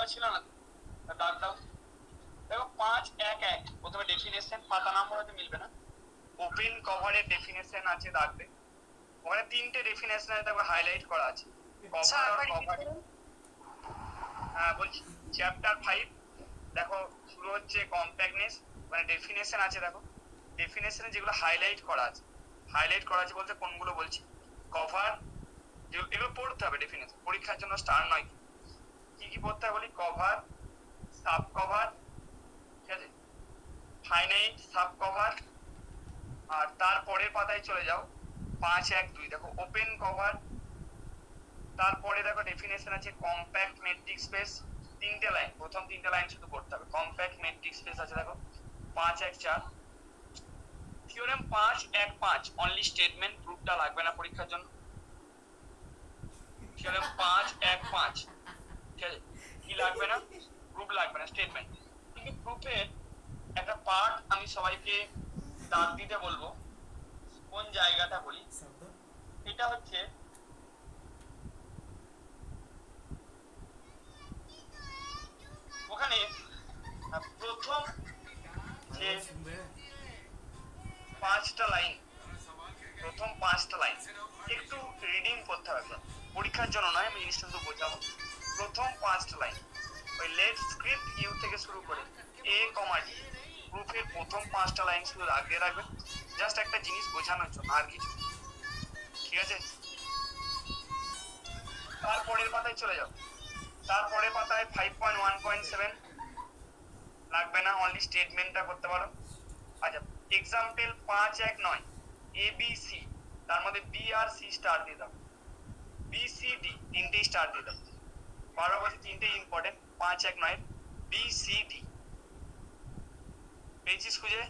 দেওয়া ছিল না, দাগ দাও। দেখো 5.1.1 প্রথমে ডেফিনেশন, পাতা নাম্বার হয়তো মিলবে না। ওপেন কভারের ডেফিনেশন আছে, দাগ দে। ওখানে তিনটে ডেফিনেশন আছে, তারপর হাইলাইট করা আছে। কভার আর কভারিং। হ্যাঁ বলছি, চ্যাপ্টার 5 দেখো শুরু হচ্ছে কম্প্যাক্টনেস, মানে ডেফিনেশন আছে। দেখো ডেফিনেশনে যেগুলো হাইলাইট করা আছে, হাইলাইট করা আছে বলতে কোনগুলো বলছি। কভার, এগুলো পড়তে হবে ডেফিনেশন, পরীক্ষার জন্য স্টার নয়। কি কি পড়তে হবে বলি, কভার, সাব কভার, ঠিক আছে, ফাইনাইট সাব কভার। আর তারপরের পাতায় চলে যাও 5.1.2, দেখো ওপেন কভার। তারপরে দেখো ডেফিনেশন আছে কম্প্যাক্ট মেট্রিক স্পেস, তিনটে লাইন, প্রথম তিনটে লাইন শুধু পড়তে হবে। কম্প্যাক্ট মেট্রিক স্পেস আছে দেখো 5.1.4। থিওরেম 5.1.5 অনলি স্টেটমেন্ট, প্রুফটা লাগবে না পরীক্ষার জন্য। থিওরেম 5.1.5, ঠিক আছে, কি লাগবে না, প্রুফ লাগবে না, স্টেটমেন্ট। কিন্তু প্রুফের একটা পার্ট আমি সবাইকে দাগ দিতে বলবো। কোন জায়গাটা বলি, এটা হচ্ছে ওখানে প্রথম যে 5টা লাইন, প্রথম 5টা লাইন একটু রিডিং করতে হবে, পরীক্ষার জন্য নয়, আমি জিনিসটা শুধু বোঝাবো। প্রথম 5টা লাইন ওই লেট স্ক্রিপ্ট ইউ থেকে শুরু করে এ কমা ডি, প্রুফের প্রথম 5টা লাইন শুধু আগে রাখবেন, জাস্ট একটা জিনিস বোঝানোর জন্য, আর কিছু, ঠিক আছে। তারপরের পাতায় চলে যাও, তারপরের পাতায় 5.1.7 লাগবে না, অনলি স্টেটমেন্টটা করতে পারো। আচ্ছা, এক্সাম্পল 5.1.9 ABC, তার মধ্যে বি আর সি স্টার দিয়ে দাও, বি সি ডি তিনটেই স্টার দিয়ে দাও। বারো বছর তিনটেই ইম্পর্টেন্ট, 5.1.9 বি সি ডি। পেয়েছিস খুঁজে?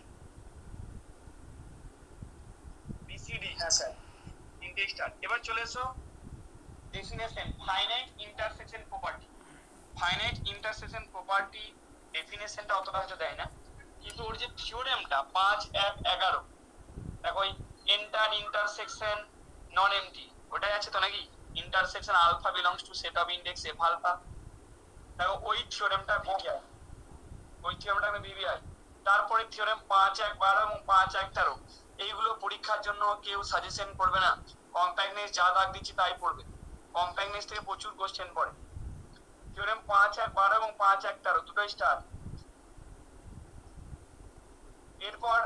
বি সি ডি, হ্যাঁ স্যার, তিনটেই স্টার। এবার চলে এসো definition, finite intersection property. Finite intersection property ডেফিনেশনটা অতটা হয়তো দেয় না, কিন্তু ওর যে থিওরেমটা 5.1.11, দেখো ওই এন্টার ইন্টারসেকশন নন এমটি, ওটাই আছে তো নাকি, intersection alpha belongs to set of index F alpha. দেখো ওই থিওরেমটা ভিভিআই, ওই থিওরেমটা ভিভিআই। তারপরে থিওরেম 5.1.12 এবং 5.1.13, এইগুলো পরীক্ষার জন্য কেউ সাজেশন করবে না, কম্প্যাক্টনেস যা দাগ দিচ্ছি তাই পড়বে, কম্প্যাক্টনেস থেকে প্রচুর কোশ্চেন পড়ে। থিওরেম 5.1.12 এবং 5.1.13 দুটোই স্টার। এরপর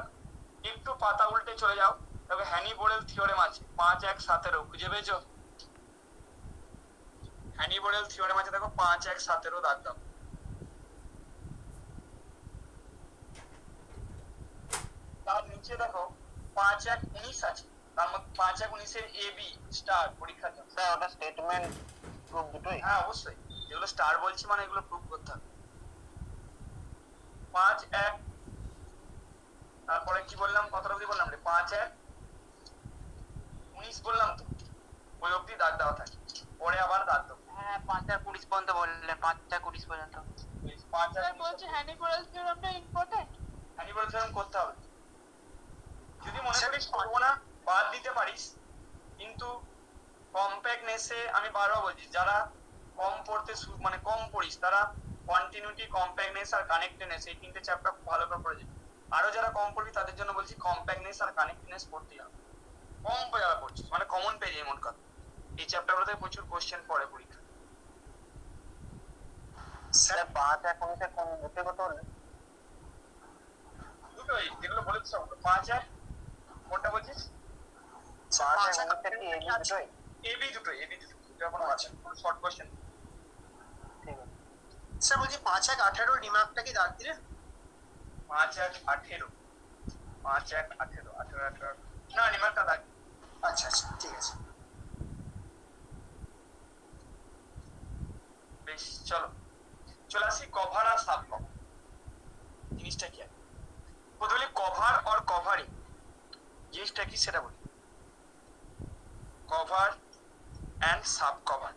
একটু পাতা উল্টে চলে যাও, তবে হ্যানিবোরেল থিওরেম আছে 5.1.17, খুঁজে পেয়েছো? হ্যানিবোরেল থিওরেম আছে দেখো 5.1.17, দাগ দাও। তার নিচে দেখো 5.1.19 আছে, তার মধ্যে 5.1.19 এর এ বি স্টার পরীক্ষার জন্য। স্যার ওটা স্টেটমেন্ট প্রুফ দুটোই? হ্যাঁ অবশ্যই, যেগুলো স্টার বলছি মানে এগুলো প্রুফ করতে হবে। 5.1, তারপরে কি বললাম, কতটা অবধি বললাম রে, 5.1.19 বললাম তো, ওই অবধি দাগ দেওয়া থাকে, পরে আবার দাগ দাও। হ্যাঁ 5.20 পর্যন্ত বললেন, 5.20 পর্যন্ত। 5.20 বলছে হ্যানিবোরেল থিওরেমটা ইম্পর্টেন্ট, হ্যানিবোরেল থিওরেম করতে হবে। যদি মনে করিস করবো না, বাদ দিতে পারিস, কিন্তু কম্প্যাক্টনেসে আমি বারবার বলছি, যারা কম পড়তে মানে কম পড়িস, তারা কন্টিনিউটি, কম্প্যাক্টনেস আর কানেক্টেডনেস এই তিনটে চ্যাপ্টার খুব ভালো করে পড়ে যাবে। আরো যারা কম পড়বি তাদের জন্য বলছি কম্প্যাক্টনেস আর কানেক্টেডনেস পড়তেই হবে। কম যারা পড়ছিস মানে কমন পেয়ে যাই মন কথা, এই চ্যাপ্টারগুলোতে প্রচুর কোশ্চেন পড়ে পরীক্ষা। স্যার 5.1 কোন দুটো কত হলো? দুটোই, যেগুলো বলেছিস 5.1 কোনটা বলছিস? 5.1 কি এবি দুটোই? এবি দুটোই, এবি দুটো যখন আছে শর্ট কোশ্চেন। ঠিক আছে স্যার, বলছি 5.1.18 রিমার্কটা কি দাগ দিলেন? 5.1.18, 5.1.18, 18 না রিমার্কটা দাগ। আচ্ছা আচ্ছা ঠিক আছে বেশ। চলো চলে আসি কভার আর সাব কভার, জিনিসটা কি আছে প্রথমে কভার আর কভারিং জিনিসটা কি সেটা বলি। কভার অ্যান্ড সাব কভার,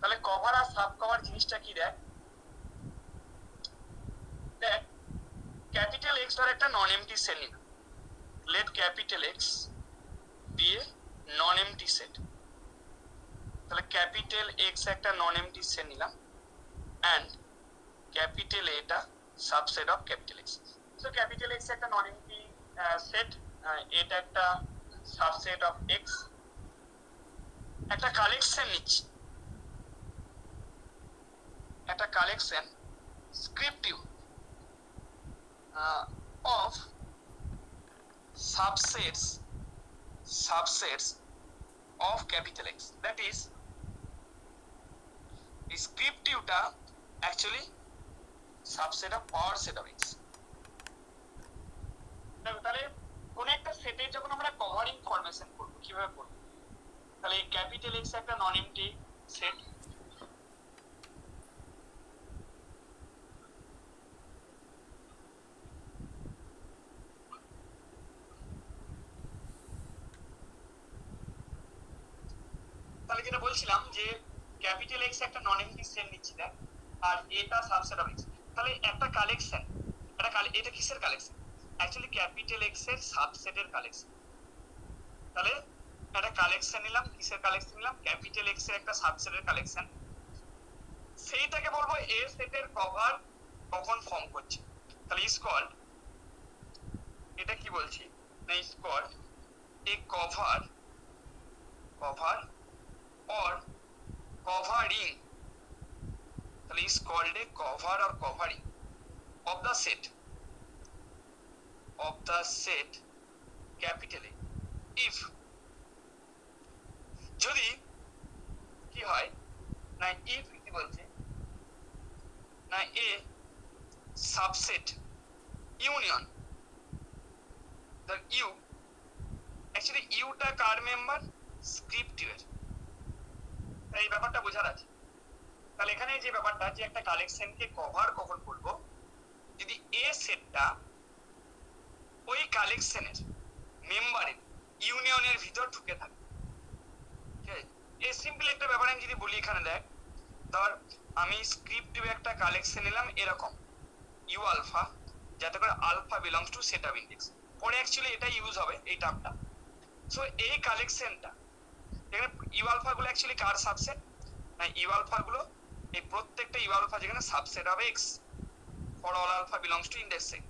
তাহলে কভার আর সাব কভার জিনিসটা কি দেখ, দেখ ক্যাপিটাল এক্স ধর একটা নন এমটি সেল নিলাম, লেট ক্যাপিটাল এক্স দিয়ে নন এমটি সেট, ক্যাপিটাল এক্স একটা নন এমটি সেট নিলাম অ্যান্ড ক্যাপিটাল এটা subset of capital x. So capital x একটা নন এমটি সেট, এটা একটা সাবসেট অফ এক্স। একটা কালেকশন নিচ্ছি, একটা collection স্ক্রিপ্টিভ of subsets of capital X, that is descriptive টা actually subset of power set of X। তাহলে কোন একটা সেটের যখন আমরা কভারিং ফরমেশন করব কিভাবে করব, তাহলে ক্যাপিটাল X একটা নন এমটি সেট, তাহলে যেটা বলছিলাম যে ক্যাপিটাল এক্স একটা নন এমটি সেট নিচ্ছি দেখ, আর এটা সাবসেট অফ এক্স। তাহলে একটা কালেকশন, এটা কিসের কালেকশন? অ্যাকচুয়ালি ক্যাপিটাল এক্স এর সাবসেটের কালেকশন। তাহলে একটা কালেকশন নিলাম, কিসের কালেকশন নিলাম? ক্যাপিটাল এক্স এর একটা সাবসেটের কালেকশন। সেইটাকে বলবো এ সেটের কভার কখন ফর্ম করছে। তাহলে ইজ কল্ড, এটা কি বলছি না, is called a cover or covering, তাহলে is called a cover or covering of the set capital A if যদি কি হয় না, if কি বলছে না, a subset union, the u actually u টা কার মেম্বার? স্ক্রিপ্টিভ এর। এই ব্যাপারটা বোঝার আছে। তাহলে এখানে যে ব্যাপারটা, যে একটা কালেকশনকে কভার কখন করব, যদি এ সেটটা ওই কালেকশনের মেম্বারের ইউনিয়নের ভিতর ঢুকে থাকে। ঠিক আছে, এই সিম্পল একটা ব্যাপার আমি যদি বলি, এখানে দেখ, ধর আমি স্ক্রিপ্টিভ একটা কালেকশন নিলাম এরকম ইউ আলফা, যাতে করে alpha belongs to set of index. পরে অ্যাকচুয়ালি এটা ইউজ হবে এই টার্মটা। সো এই কালেকশনটা এখানে ইউ আলফা গুলো অ্যাকচুয়ালি কার সাবসেট না, ইউ আলফা গুলো এই প্রত্যেকটা ইউ আলফা যেখানে subset of X for all alpha belongs to index X.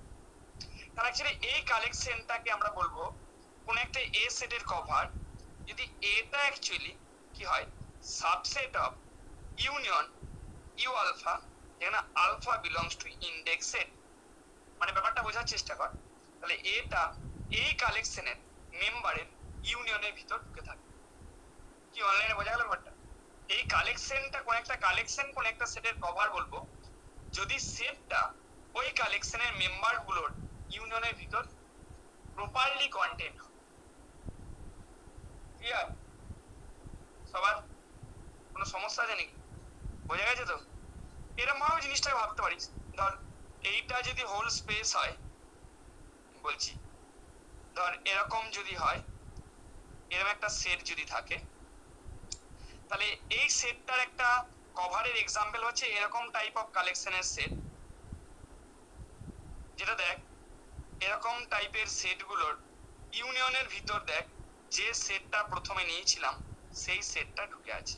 তাহলে অ্যাকচুয়ালি এই কালেকশনটাকে আমরা বলবো কোন একটা এ সেটের কভার যদি এটা অ্যাকচুয়ালি কি হয়, subset of union U alpha যেখানে alpha belongs to index set. মানে ব্যাপারটা বোঝার চেষ্টা কর। তাহলে এটা এই কালেকশনের মেম্বারের ইউনিয়নের ভিতর ঢুকে থাকে। কি অনলাইনে বোঝা গেল ব্যাপারটা? এই কালেকশনটা কোন একটা কালেকশন কোন একটা সেটের কভার বলবো যদি সেটটা ওই কালেকশনের মেম্বার গুলোর ইউনিয়নের ভিতর প্রপারলি কন্টেন্ট। ক্লিয়ার সবার? কোনো সমস্যা আছে নাকি? বোঝা গেছে তো? এরকম ভাবে জিনিসটাকে ভাবতে পারিস। ধর এইটা যদি হোল স্পেস হয়, বলছি ধর এরকম যদি হয়, এরকম একটা সেট যদি থাকে, তাহলে এই সেটটার একটা কভারের এক্সাম্পল হচ্ছে এরকম টাইপ অফ কালেকশনের সেট, যেটা দেখ এরকম টাইপের সেটগুলোর ইউনিয়নের ভিতর দেখ যে সেটটা প্রথমে নিয়েছিলাম সেই সেটটা ঢুকে আছে।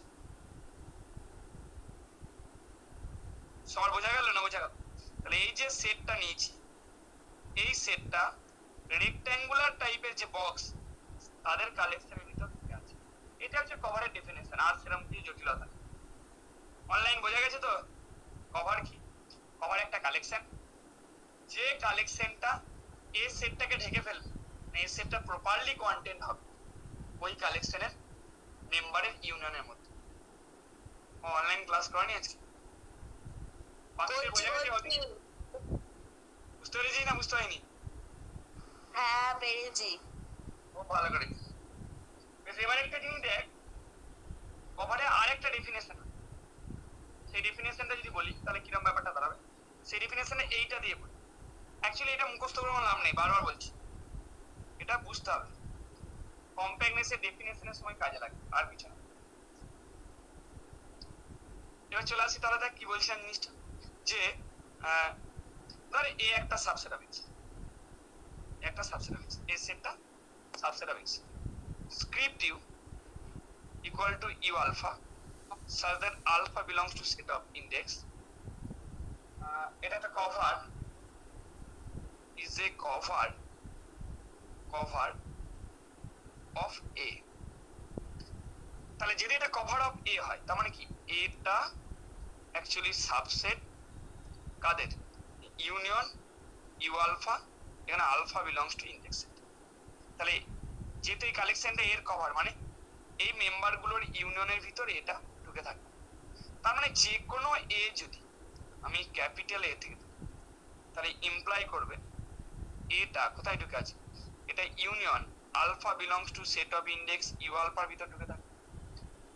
সবার বোঝা গেল না? বোঝা গেল? তাহলে এই যে সেটটা নিয়েছি, এই সেটটা রেক্ট্যাঙ্গুলার টাইপের যে বক্স তাদের কালেকশনের ভিতর ঢুকে আছে। এটা হচ্ছে কভারের ডেফিনেশন, আর সেরকম কিছু জটিলতা। অনলাইন বোঝা গেছে তো? কভার কি? কভার একটা কালেকশন, যে কালেকশনটা এ সেটটাকে ঢেকে ফেলবে, এই সেটটা প্রপারলি কন্টেন্ট হবে ওই কালেকশনের মেম্বারের ইউনিয়নের মধ্যে। অনলাইন ক্লাস করেনি আজকে? বোঝা গেছে? বুঝতে পেরেছি না বুঝতে হয়নি? হ্যাঁ পেরেছি। খুব ভালো করে। এবার একটা জিনিস দেখ, কভারে আরেকটা ডেফিনেশন, সেই ডেফিনেশনটা যদি বলি তাহলে কিরকম ব্যাপারটা দাঁড়াবে। সেই ডেফিনেশনে এইটা দিয়ে বলি। অ্যাকচুয়ালি এটা মুখস্থ করে আমার লাভ নেই, বারবার বলছি, এটা বুঝতে হবে। কম্প্যাক্টনেসের ডেফিনেশনের সময় কাজে লাগে, আর কিছু না। এবার চলে আসি, তাহলে দেখ কি বলছিলাম জিনিসটা, যে ধর এ একটা সাবসেট অফ এক্স, একটা সাবসেট অফ এক্স, এ সেটটা subset of X, script U equal to U alpha such that alpha belongs to set of index. এটা একটা cover is a cover of A. তাহলে যদি এটা cover of A হয় তার মানে কি এটা অ্যাকচুয়ালি সাবসেট কাদের ইউনিয়ন ইউ আলফা, এখানে alpha belongs to index set. তাহলে যেহেতু এই কালেকশনটা এর কভার মানে এই মেম্বারগুলোর ইউনিয়নের ভিতরে এটা ঢুকে থাকবে। তার মানে যে কোনো এ যদি আমি ক্যাপিটাল এ থেকে তাহলে ইমপ্লাই করবে এটা কোথায় ঢুকে আছে, এটা union alpha belongs to set of index U আলফার ভিতর ঢুকে থাকবে।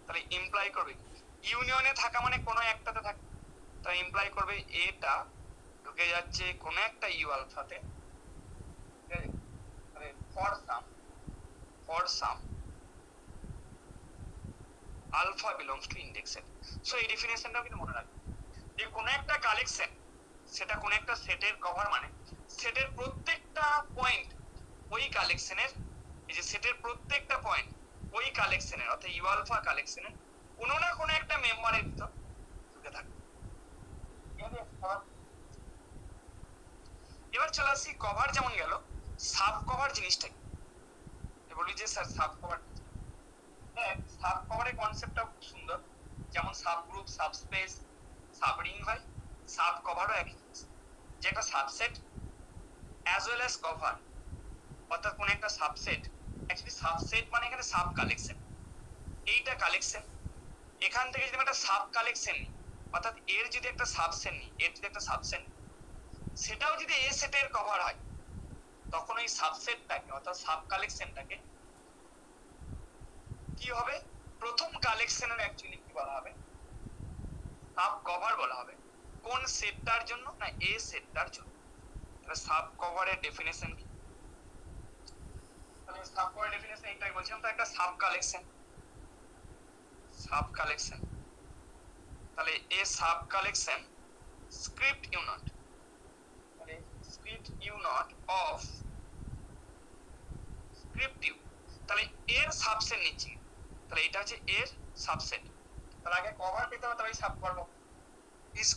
তাহলে ইমপ্লাই করবে ইউনিয়নে থাকা মানে কোনো একটাতে থাকে, তাহলে ইমপ্লাই করবে এটা ঢুকে যাচ্ছে কোনো একটা ইউ আলফাতে, for some alpha belongs to index set. So এই ডেফিনেশনটাও কিন্তু মনে রাখবে যে কোনো একটা কালেকশন সেটা কোনো একটা সেটের কভার মানে সেটের প্রত্যেকটা পয়েন্ট ওই কালেকশনের, এই যে সেটের প্রত্যেকটা পয়েন্ট ওই কালেকশনের অর্থাৎ ইউ আলফা কালেকশনের কোনো না কোনো একটা মেম্বারের ভিতর ঢুকে থাকে। এবার চলে আসি কভার যেমন গেল, সাব কভার জিনিসটা কি বলি যে স্যার সাব কভার, হ্যাঁ সাব কভারের কনসেপ্টটা খুব সুন্দর, যেমন সাব গ্রুপ সাবস্পেস সাবরিং হয়, সাব কভারও একই জিনিস যে একটা subset as well as cover, অর্থাৎ কোন একটা সাবসেট, অ্যাকচুয়ালি সাবসেট মানে এখানে সাব কালেকশন, এইটা কালেকশন এখান থেকে যদি একটা সাব কালেকশন নিই অর্থাৎ এর যদি একটা সাবসেট নিই, এর যদি একটা সাবসেট সেটাও যদি এ সেটের কভার হয় তখন ওই সাবসেটটাকে অর্থাৎ সাব কালেকশনটাকে কি হবে, প্রথম কালেকশনের অ্যাকচুয়ালি কি বলা হবে, সাব কভার বলা হবে। কোন সেটটার জন্য না এ সেটটার জন্য। তাহলে সাব কভারের ডেফিনেশন কি, তাহলে সাব কভারের ডেফিনেশন এটাই বলছিলাম, তো একটা সাব কালেকশন তাহলে a subcollection script unit, তাহলে script unit of script U, তাহলে এর সাবসেট নিচ্ছি, তাহলে এটা হচ্ছে এর সাবসেট। তাহলে আগে কভার পেতে হবে তবেই সাব করব। is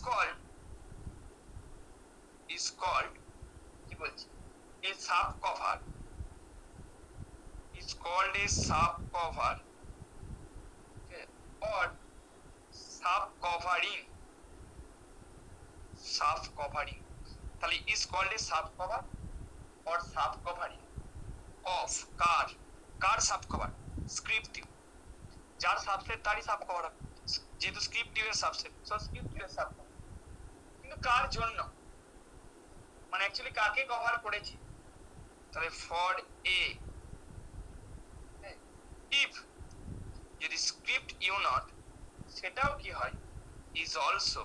called কি বলছি a sub cover is called a sub cover, okay, or sub covering তাহলে is called a sub cover or sub covering of কার সাব কভার স্ক্রিপ্ট ইউ, যার সাবসেট তারই সাব কভার হবে, যেহেতু script U এর subset so script U এর sub cover. কিন্তু কার জন্য মানে অ্যাকচুয়ালি কাকে কভার করেছি, তাহলে ফর এ ইফ যদি স্ক্রিপ্ট ইউ নট সেটাও কি হয় is also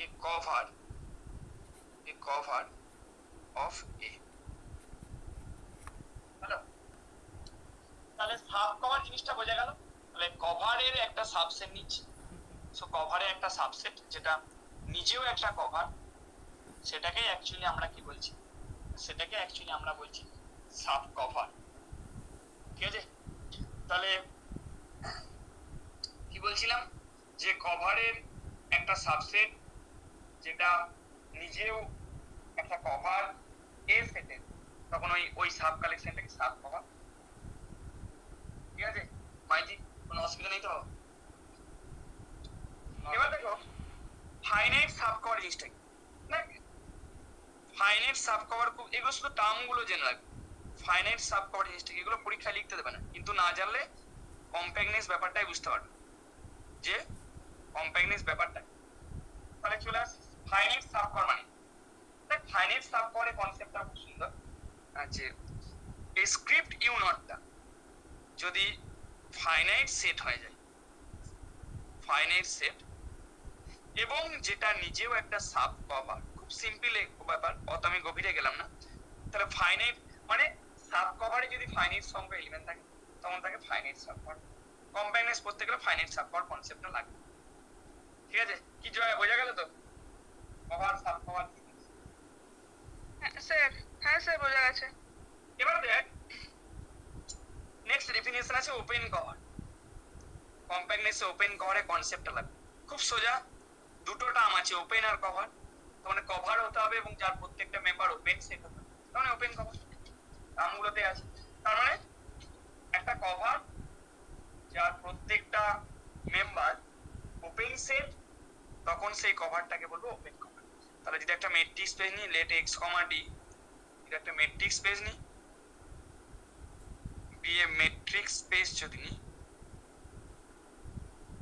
a cover of A. তাহলে সাব কভার জিনিসটা বোঝা গেল। তাহলে কভারের একটা সাবসেট নিচ্ছি, সো কভারের একটা সাবসেট যেটা নিজেও একটা কভার, সেটাকে অ্যাকচুয়ালি আমরা কি বলছি, সেটাকে অ্যাকচুয়ালি আমরা বলছি সাব কভার। ঠিক আছে, তাহলে কি বলছিলাম যে কভারের একটা সাবসেট যেটা নিজেও একটা কভার এ সেটের, তখন ওই সাব কালেকশনটাকে সাব কভার। ঠিক আছে মাইজি, কোনো অসুবিধা নেই তো? এবার দেখো ফাইনাইট সাব কভার জিনিসটা কি, ফাইনাইট সাব কভার খুব, এগুলো শুধু টার্মগুলো জেনে রাখবে। ফাইনাইট সাব কভার জিনিসটা এগুলো পরীক্ষায় লিখতে দেবে না, কিন্তু না জানলে কম্প্যাক্টনেস ব্যাপারটাই বুঝতে পারবে যে কম্প্যাক্টনেস ব্যাপারটা। তাহলে চলে আসি ফাইনাইট সাব কভার মানে, দেখ ফাইনাইট সাব কভারের কনসেপ্টটা খুব সুন্দর, যে এই স্ক্রিপ্ট ইউ নটটা যদি ফাইনাইট সেট হয়ে যায়, ফাইনাইট সেট এবং যেটা নিজেও একটা সাব কভার, খুব সিম্পল ব্যাপার, অত আমি গভীরে গেলাম না। তাহলে ফাইনাইট মানে সাব কভারে যদি ফাইনাইট সংখ্যক এলিমেন্ট থাকে তখন তাকে ফাইনাইট সাব কভার, কম্প্যাক্টনেস করতে গেলে ফাইনাইট সাব কভার কনসেপ্টটা লাগবে। ঠিক আছে, কি জয় বোঝা গেল তো কভার সাব কভার? স্যার হ্যাঁ স্যার বোঝা গেছে। এবার দেখ নেক্সট ডেফিনিশন আছে ওপেন কভার। কম্প্যাক্টনেসে ওপেন কভারের কনসেপ্টটা লাগবে। খুব সোজা, দুটো টার্ম আছে, ওপেন আর কভার। তার মানে কভার হতে হবে এবং যার প্রত্যেকটা মেম্বার ওপেন সেট হতে হবে, তার মানে ওপেন কভার টার্মগুলোতে আছে। তার মানে একটা কভার যার প্রত্যেকটা মেম্বার ওপেন সেট, তখন সেই কভারটাকে বলবো ওপেন কভার। তাহলে যদি একটা মেট্রিক্স স্পেস নিই, লেট এক্স কমা ডি, যদি একটা মেট্রিক্স স্পেস নিই, বি এ মেট্রিক্স স্পেস যদি নিই,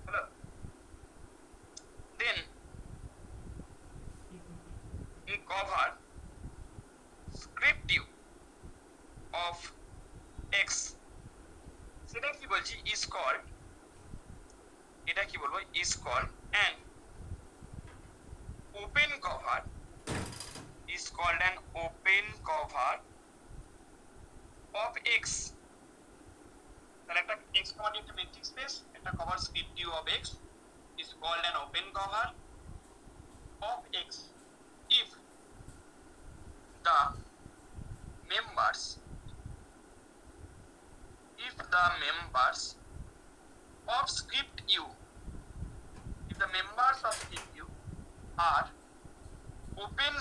হলো, দেন a cover scriptive of x, সেটা কি বলছি, is called, এটা কি বলবো, is called an open cover, is called an open cover of x। তাহলে একটা x কমান্ড একটা মেট্রিক্স স্পেস, একটা cover scriptive of x is called an open cover of x if the members of script u, if the members of script u are open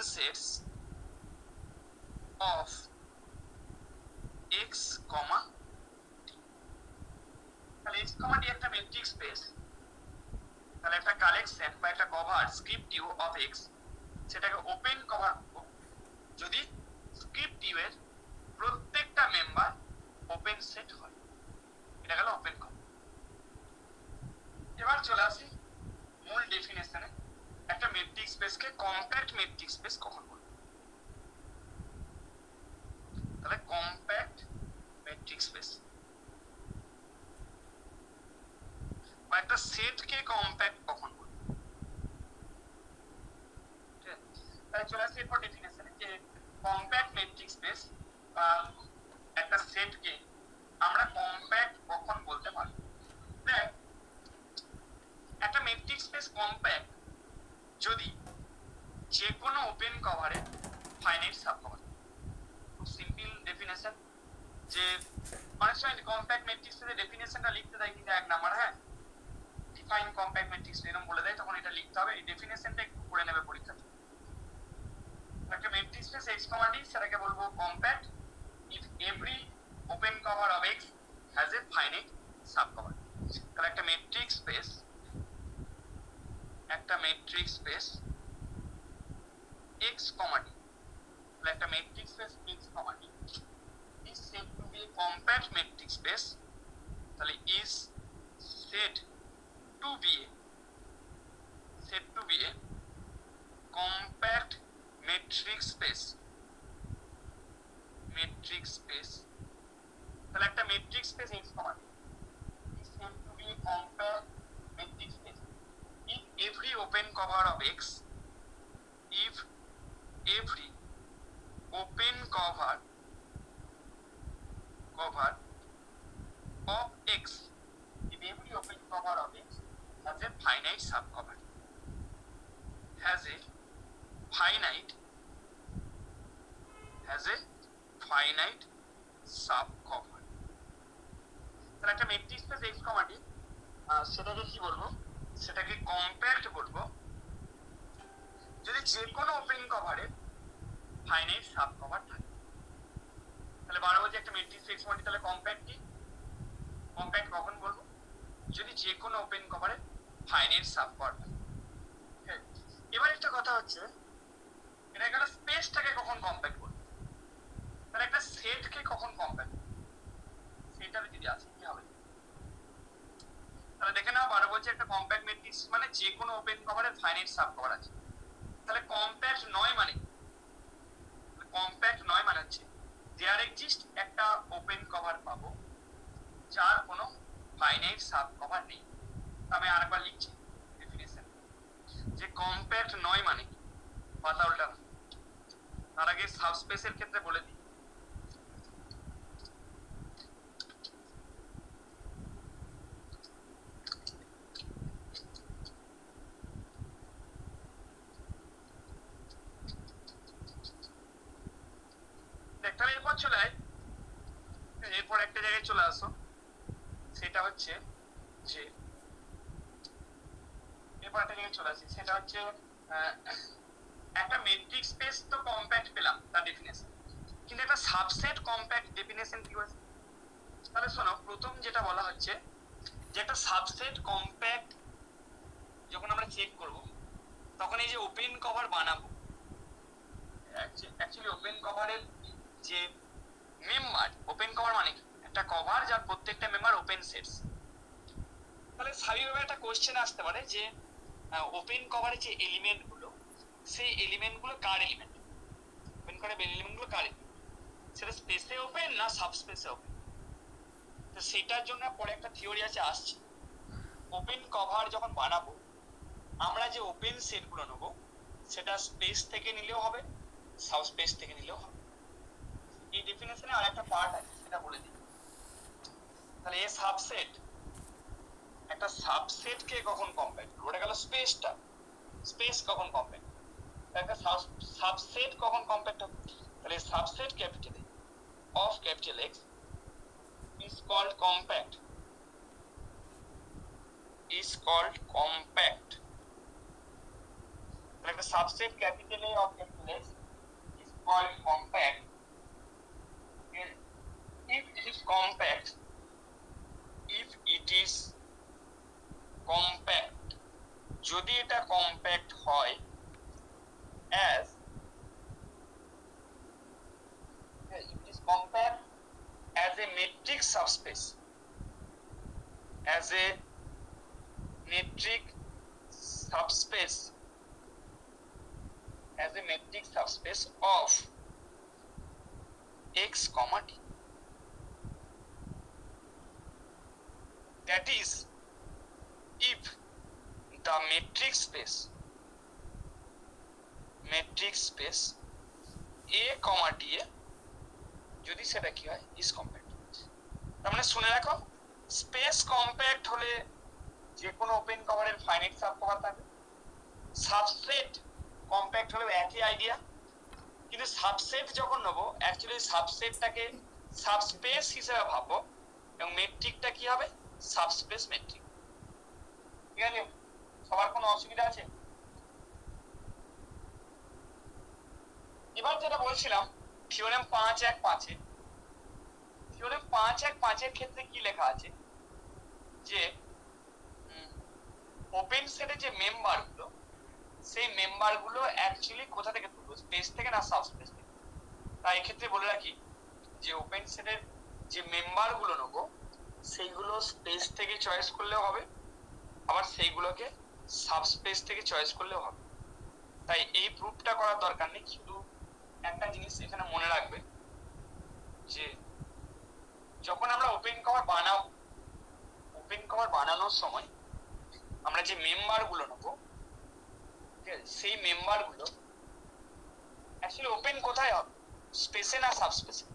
sets of x comma t। তাহলে x comma t একটা matrix space, তাহলে একটা collection বা একটা cover script U of x, সেটাকে open cover যদি script U এর প্রত্যেকটা মেম্বার ওপেন সেট হয়, এটা গেল ওপেন কভার। এবার চলে আসি মূল ডেফিনেশনে, একটা মেট্রিক্স স্পেসকে কম্প্যাক্ট মেট্রিক্স স্পেস কখন বলবো। তাহলে কম্প্যাক্ট মেট্রিক্স স্পেস বা একটা সেটকে কম্প্যাক্ট কখন বলবো। তাহলে চলে আসি এরপর ডেফিনেশনে, যে কম্প্যাক্ট মেট্রিক্স স্পেস বা একটা সেটকে আমরা কম্প্যাক্ট কখন বলতে পারি। দেখ, একটা মেট্রিক্স স্পেস কম্প্যাক্ট যদি যে কোনো ওপেন কভারে ফাইনাইট সাব কভার। খুব সিম্পল ডেফিনেশন, যে অনেক সময় কম্প্যাক্ট মেট্রিক্স এর ডেফিনেশনটা লিখতে দেয় কিন্তু এক নাম্বার, হ্যাঁ, ডিফাইন কম্প্যাক্ট মেট্রিক্স এরকম বলে দেয়, তখন এটা লিখতে হবে। এই ডেফিনেশনটা একটু পড়ে নেবে পরীক্ষাতে। একটা মেট্রিক্স স্পেস x, d সেটাকে বলবো compact if every open cover of x has a finite subcover। তাহলে একটা মেট্রিক্স স্পেস x, d, তাহলে একটা matrix space x, d is said to be a compact matrix space, তাহলে is said to be a compact matrix space, তাহলে একটা matrix space x, is said to be a compact matrix space if every open cover of x, if every open cover of x, if every open cover of x has a finite subcover, has a finite subcover। তাহলে একটা matrix space x, d, সেটাকে কি বলবো, সেটাকে compact বলবো যদি যে কোনো ওপেন কভারে ফাইনাইট সাব কভার থাকে। তাহলে বারো বলছে একটা মেট্রিক্স x, d, তাহলে কম্প্যাক্ট কি, কম্প্যাক্ট কখন বলবো, যদি যে কোনো ওপেন কভারে ফাইনাইট সাব কভার থাকে। এবার একটা কথা হচ্ছে, এটা গেল স্পেসটাকে কখন কম্প্যাক্ট বলবো। তাহলে একটা সেটকে কখন কম্প্যাক্ট, সেটারে যদি আসে কি হবে। তাহলে দেখে নাও, বারো বলছে একটা কম্প্যাক্ট মেট্রিক্স মানে যে কোনো ওপেন কভারে ফাইনাইট সাব কভার আছে। তাহলে কম্প্যাক্ট নয় মানে, কম্প্যাক্ট নয় মানে হচ্ছে দেয়ার এক্সিস্ট একটা ওপেন কভার পাবো যার কোনো ফাইনাইট সাব কভার নেই। আমি আরেকবার লিখছি ডেফিনেশন, যে কম্প্যাক্ট নয় মানে কি, পাতা উল্টা। তার আগে সাবস্পেসের ক্ষেত্রে বলে দিই, তাহলে এরপর চলে এরপর একটা একটা জায়গায় চলে আসো, সেটা হচ্ছে যে এরপর একটা জায়গায় চলে আসি, সেটা হচ্ছে একটা মেট্রিক স্পেস তো কম্প্যাক্ট পেলাম তার ডেফিনেশন, কিন্তু একটা সাবসেট কম্প্যাক্ট ডেফিনেশন কি হচ্ছে? তাহলে শোনো, প্রথম যেটা বলা হচ্ছে যে একটা সাবসেট কম্প্যাক্ট যখন আমরা চেক করব, তখন এই যে ওপেন কভার বানাবো, অ্যাকচুয়ালি ওপেন কভারের যে মেম্বার, ওপেন কভার মানে কি? একটা কভার যার প্রত্যেকটা মেম্বার ওপেন সেটস। তাহলে স্বাভাবিকভাবে একটা কোশ্চেন আসতে পারে যে ওপেন কভারের যে এলিমেন্ট গুলো, সেই এলিমেন্ট গুলো কার এলিমেন্ট? ওপেন কভারের এলিমেন্ট গুলো কার এলিমেন্ট? সেটা স্পেসে ওপেন না সাবস্পেসে ওপেন? তো সেটার জন্য পরে একটা থিওরি আছে, আসছে। ওপেন কভার যখন বানাবো, আমরা যে ওপেন সেট গুলো নেবো, সেটা স্পেস থেকে নিলেও হবে, সাবস্পেস থেকে নিলেও হবে। এই ডেফিনেশনে আর একটা পার্ট আছে, সেটা বলে দিই। তাহলে এ সাবসেট, একটা সাবসেট কে কখন কম্প্যাক্ট করব? ওটা গেল স্পেসটা, স্পেস কখন কম্প্যাক্ট, একটা সাবসেট কখন কম্প্যাক্ট হবে? তাহলে subset capital of capital x is called compact, is called compact. Like the subset capital A of capital X is called compact. If it is compact, if it is compact, যদি এটা compact হয় as it is compact as a metric subspace, as a metric subspace, as a metric subspace of x comma t, that is if the metric space a comma t এ যদি সেটা কি হয়, is compact। তার মানে শুনে রাখো, space compact হলে যে কোনো ওপেন কভারের ফাইনাইট সাব কভার থাকবে, সাবসেট কম্প্যাক্ট হলেও একই আইডিয়া, কিন্তু সাবসেট যখন নেবো, অ্যাকচুয়ালি সাবসেটটাকে সাবস্পেস হিসেবে ভাববো, এবং মেট্রিকটা কি হবে, সাবস্পেস মেট্রিক। ঠিক আছে, সবার কোনো অসুবিধা আছে? এবার যেটা বলছিলাম, থিওরেম 5.1.5 থিওরেম 5.1.5 ক্ষেত্রে কি লেখা আছে যে ওপেন সেটে যে মেম্বার গুলো, সেই মেম্বার গুলো অ্যাকচুয়ালি কোথা থেকে তুলবো, স্পেস থেকে না সাবস্পেস থেকে? তাই এক্ষেত্রে বলে রাখি যে ওপেন সেটের যে মেম্বার গুলো নেবো, সেইগুলো স্পেস থেকে চয়েস করলেও হবে, আবার সেইগুলোকে সাবস্পেস থেকে চয়েস করলেও হবে। তাই এই প্রুফটা করার দরকার নেই, শুধু একটা জিনিস এখানে মনে রাখবে যে যখন আমরা ওপেন কভার বানাবো, ওপেন কভার বানানোর সময় আমরা যে মেম্বার গুলো নেবো, সেই মেম্বার গুলো অ্যাকচুয়ালি ওপেন কোথায় হবে, স্পেসে না সাবস্পেসে?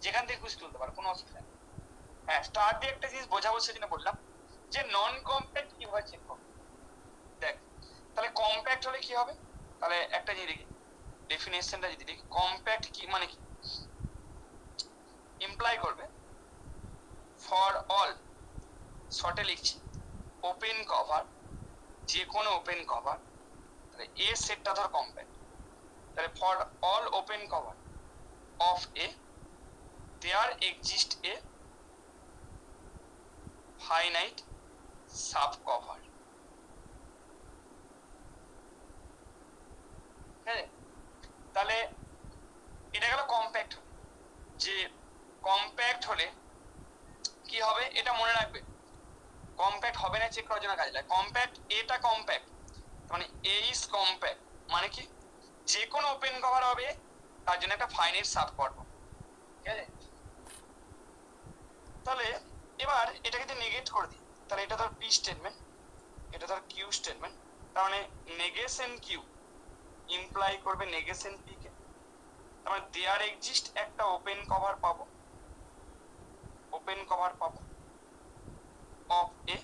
যেখান থেকে খুশি তুলতে পারো, কোনো অসুবিধা নেই। হ্যাঁ, স্টার দিয়ে একটা জিনিস বোঝাবো, সেজন্য বললাম যে নন কম্প্যাক্ট কিভাবে চেক করবে। দেখ, তাহলে কম্প্যাক্ট হলে কি হবে? তাহলে একটা জিনিস দেখি, ডেফিনেশনটা যদি দেখি, কম্প্যাক্ট কি মানে কি, ইমপ্লাই করবে ফর অল, শর্টে লিখছি ওপেন কভার, যে কোনো ওপেন কভার, তাহলে এ সেটটা ধর কম্প্যাক্ট, তাহলে for all open cover of A there exist a finite sub cover. হ্যাঁ, তাহলে এটা গেল কম্প্যাক্ট। যে কম্প্যাক্ট হলে কি হবে এটা মনে রাখবে, কম্প্যাক্ট হবে না চেক করার জন্য কাজে লাগে। কম্প্যাক্ট, এটা কম্প্যাক্ট মানে এ ইজ কম্প্যাক্ট মানে কি, যে কোনো ওপেন কভার হবে তার জন্য একটা ফাইনাইট সাব কভার, ঠিক আছে? তাহলে এবার এটাকে যদি নেগেট করে দিই, তাহলে এটা ধর পি স্টেটমেন্ট, এটা ধর কিউ স্টেটমেন্ট, তার মানে নেগেশন কিউ ইমপ্লাই করবে নেগেশন পি কে, তার মানে দেয়ার এক্সিস্ট একটা ওপেন কভার পাবো, ওপেন কভার পাবো অফ এ,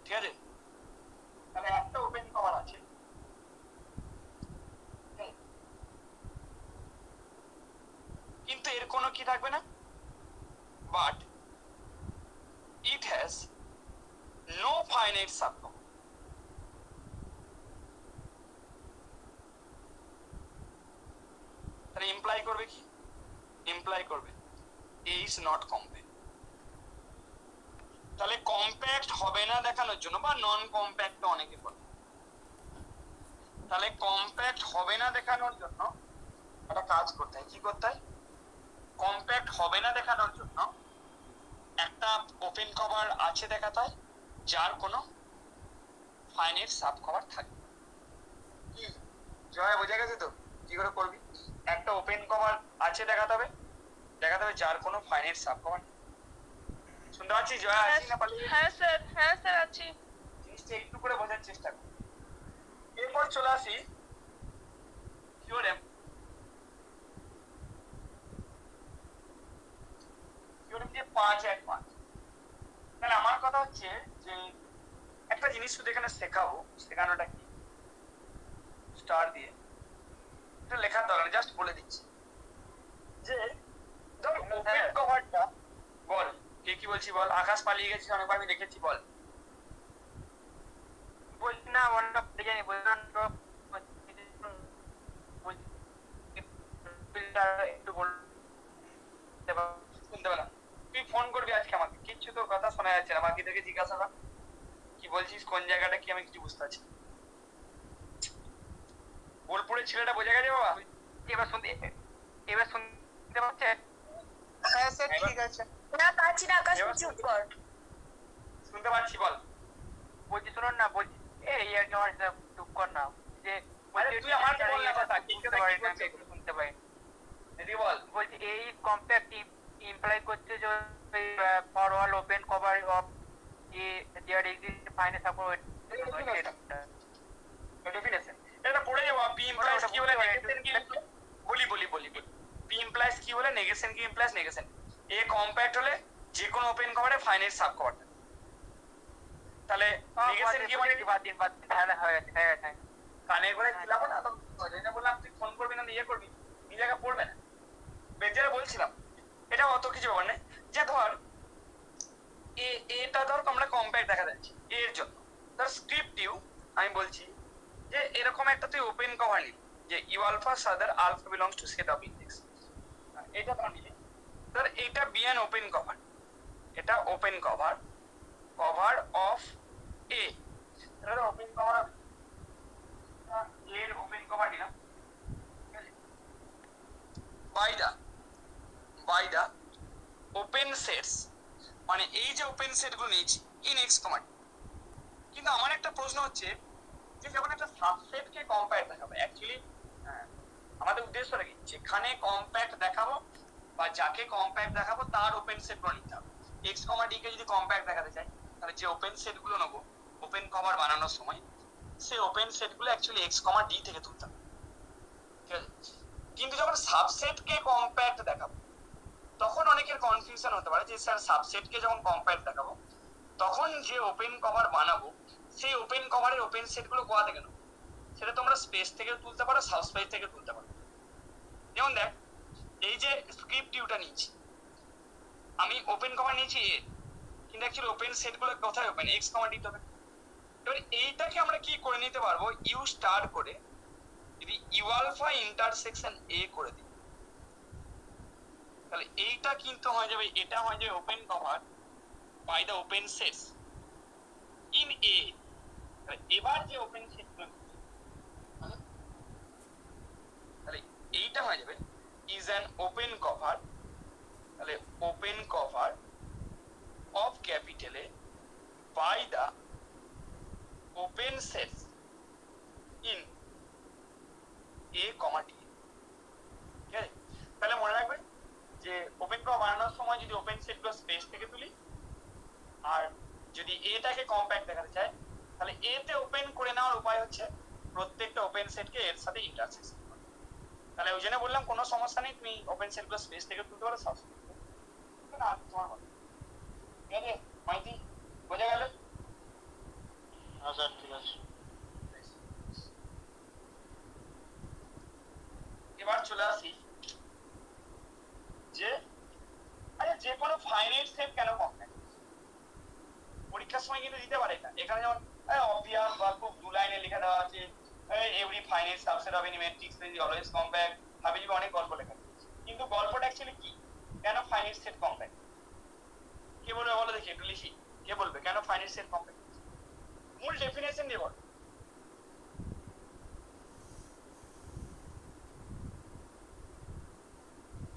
ঠিক আছে? তাহলে একটা ওপেন কভার আছে, কিন্তু এর কোনো কি থাকবে না, but it has no finite subcommand. তাহলে ইমপ্লাই করবে কি, ইমপ্লাই করবে এ ইজ নট কম্প্যাক্ট। তাহলে কম্প্যাক্ট হবে না দেখানোর জন্য, বা নন কম্প্যাক্ট অনেকে বলে, তাহলে কম্প্যাক্ট হবে না দেখানোর জন্য একটা কাজ করতে হয়। কি করতে হয়? কম্প্যাক্ট হবে না দেখানোর জন্য একটা ওপেন কভার আছে দেখাতে হয় যার কোনো ফাইনাইট সাব কভার থাকে। কি জয়, বোঝা গেছে তো কি করে করবি? একটা ওপেন কভার আছে দেখাতে হবে যার কোনো ফাইনাইট সাব কভার। শুনতে পাচ্ছিস জয়? আছি না পালিয়ে? হ্যাঁ স্যার আছি। জিনিসটা একটু করে বোঝার চেষ্টা কর। এরপর চলে আসি থিওরেম। থিওরেম যে 5-1-5। তাহলে আমার কথা হচ্ছে যে একটা জিনিস শুধু এখানে শেখাবো, শেখানোটা কি স্টার দিয়ে, এটা লেখার দরকার নেই, জাস্ট বলে দিচ্ছি যে ধর ওপেন কভারটা, বল কে কি বলছি বল। আকাশ পালিয়ে গেছিস অনেকবার, আমি দেখেছি, বল। বলছি না অন্য জানি বললাম তো একটু বলতে শুনতে পেলাম। তুই ফোন করবি আজকে আমাকে, কিচ্ছু তোর কথা শোনা যাচ্ছে না, বাকি থেকে জিজ্ঞাসা কর কি বলছিস, কোন জায়গাটা কি, আমি কিছু বুঝতে পারছি। বোলপুরের ছেলেটা বোঝা গেছে বাবা? এবার শুনতে পাচ্ছে? হ্যাঁ স্যার ঠিক আছে। না পাচ্ছি না, আকাশ চুপ কর। শুনতে পাচ্ছি, বল। বলছি শুনুন না, বলছি এই আর কি আমার সাথে চুপ কর না, যে আরে তুই আমাকে বল না কথা, কি কথা কি বলছিস? শুনতে পাই। দিদি বল। বলছি এই কম্প্যাক্ট ইমপ্লাই করছে যে for all open cover of there exist final support definition এটা পড়ে যাবো। পি ইমপ্লাইজ কি বলে, নেগেশন কি, বলি পি ইমপ্লাইজ কি বলে, নেগেশন কি ইমপ্লাইজ, নেগেশন এ কম্প্যাক্ট হলে যে কোনো ওপেন কভারে ফাইনাইট সাব কভার। তাহলে নেগেশন কি মানে বাদ দিন হয়ে গেছে। কানে করে দিলাম না তো, যেটা বললাম তুই ফোন করবি না, ইয়ে করবি, এই জায়গা পড়বে না। বেঞ্জারে বলছিলাম এটা অত কিছু ব্যাপার নেই, যে ধর এটা ধর আমরা কম্প্যাক্ট দেখা যাচ্ছে এর জন্য, ধর স্ক্রিপ্টিভ আমি বলছি যে এরকম একটা তুই ওপেন কভার নিবি যে ইউ আলফা সাদার alpha belongs to set of index, এটা ধর নিবি, ধর এটা বি অ্যান ওপেন কভার, এটা ওপেন কভার অফ এ, এটা ওপেন কভার এর ওপেন কভার নিলাম বাই দা ওপেন সেটস, মানে এই যে ওপেন সেট গুলো নিয়েছি ইন এক্স কমান্ড। কিন্তু আমার একটা প্রশ্ন হচ্ছে যে যখন একটা সাবসেট কে কম্প্যাক্ট দেখাবো, অ্যাকচুয়ালি আমাদের উদ্দেশ্য কি, যেখানে কম্প্যাক্ট দেখাবো বা যাকে কম্প্যাক্ট দেখাবো তার ওপেন সেট গুলো নিতে হবে। এক্স কমা ডি কে যদি কম্প্যাক্ট দেখাতে চাই, তাহলে যে ওপেন সেট গুলো নেবো ওপেন কভার বানানোর সময়, সেই ওপেন সেট গুলো অ্যাকচুয়ালি এক্স কমা ডি থেকে তুলতে হবে, ঠিক আছে? কিন্তু যখন সাবসেট কে কম্প্যাক্ট দেখাবো তখন অনেকের কনফিউশন হতে পারে যে স্যার সাবসেট কে যখন কম্প্যাক্ট দেখাবো তখন যে ওপেন কভার বানাবো সেই ওপেন কভারের ওপেন সেট গুলো কোথা থেকে নেবো? সেটা তোমরা স্পেস থেকে তুলতে পারো, সাবস্পেস থেকে তুলতে পারো। যেমন দেখ, এই যে স্ক্রিপ্ট ইউটা নিয়েছি, আমি ওপেন কভার নিয়েছি এ, কিন্তু অ্যাকচুয়ালি ওপেন সেট গুলো কোথায় ওপেন, এক্স কমা ডি হবে। এবার এইটাকে আমরা কি করে নিতে পারবো, ইউ স্টার করে যদি ইউ আলফা ইন্টারসেকশন এ করে দিই, তাহলে এইটা কিন্তু হয়ে যাবে, এটা হয়ে যাবে open cover by the open sets in A. এবার যে ওপেন সেট তাহলে এইটা হয়ে যাবে ইজ অ্যান ওপেন কভার, তাহলে open cover of capital A by the open sets in A comma D. ঠিক আছে? তাহলে মনে রাখবে যে ওপেন কভার বানানোর সময় যদি ওপেন সেট গুলো স্পেস থেকে তুলি, আর যদি এটাকে কম্প্যাক্ট দেখাতে চাই তাহলে এ তে ওপেন করে নেওয়ার উপায় হচ্ছে প্রত্যেকটা ওপেন সেটকে এর সাথে ইন্টারসেকশন করা। তাহলে ওই জন্য বললাম কোনো সমস্যা নেই, তুমি ওপেন সেট গুলো স্পেস থেকে তুলতে পারো, সব না তোমার কথা। ঠিক আছে মাইতি, বোঝা গেল? হ্যাঁ স্যার ঠিক আছে। এবার চলে আসি লেখার সময় কিন্তু দিতে পারে না। এখানে যেমন অবভিয়াস বা খুব 2 লাইনে লিখে দেওয়া আছে, every finite subset of any metrics is always compact, হাবিজাবি অনেক গল্প লেখা। কিন্তু গল্পটা অ্যাকচুয়ালি কি, কেন ফাইনাইট সেট কম্প্যাক্ট? কে বলবে বলো দেখি, একটু লিখি, কে বলবে কেন ফাইনাইট সেট কম্প্যাক্ট? মূল ডেফিনেশন দিয়ে বল।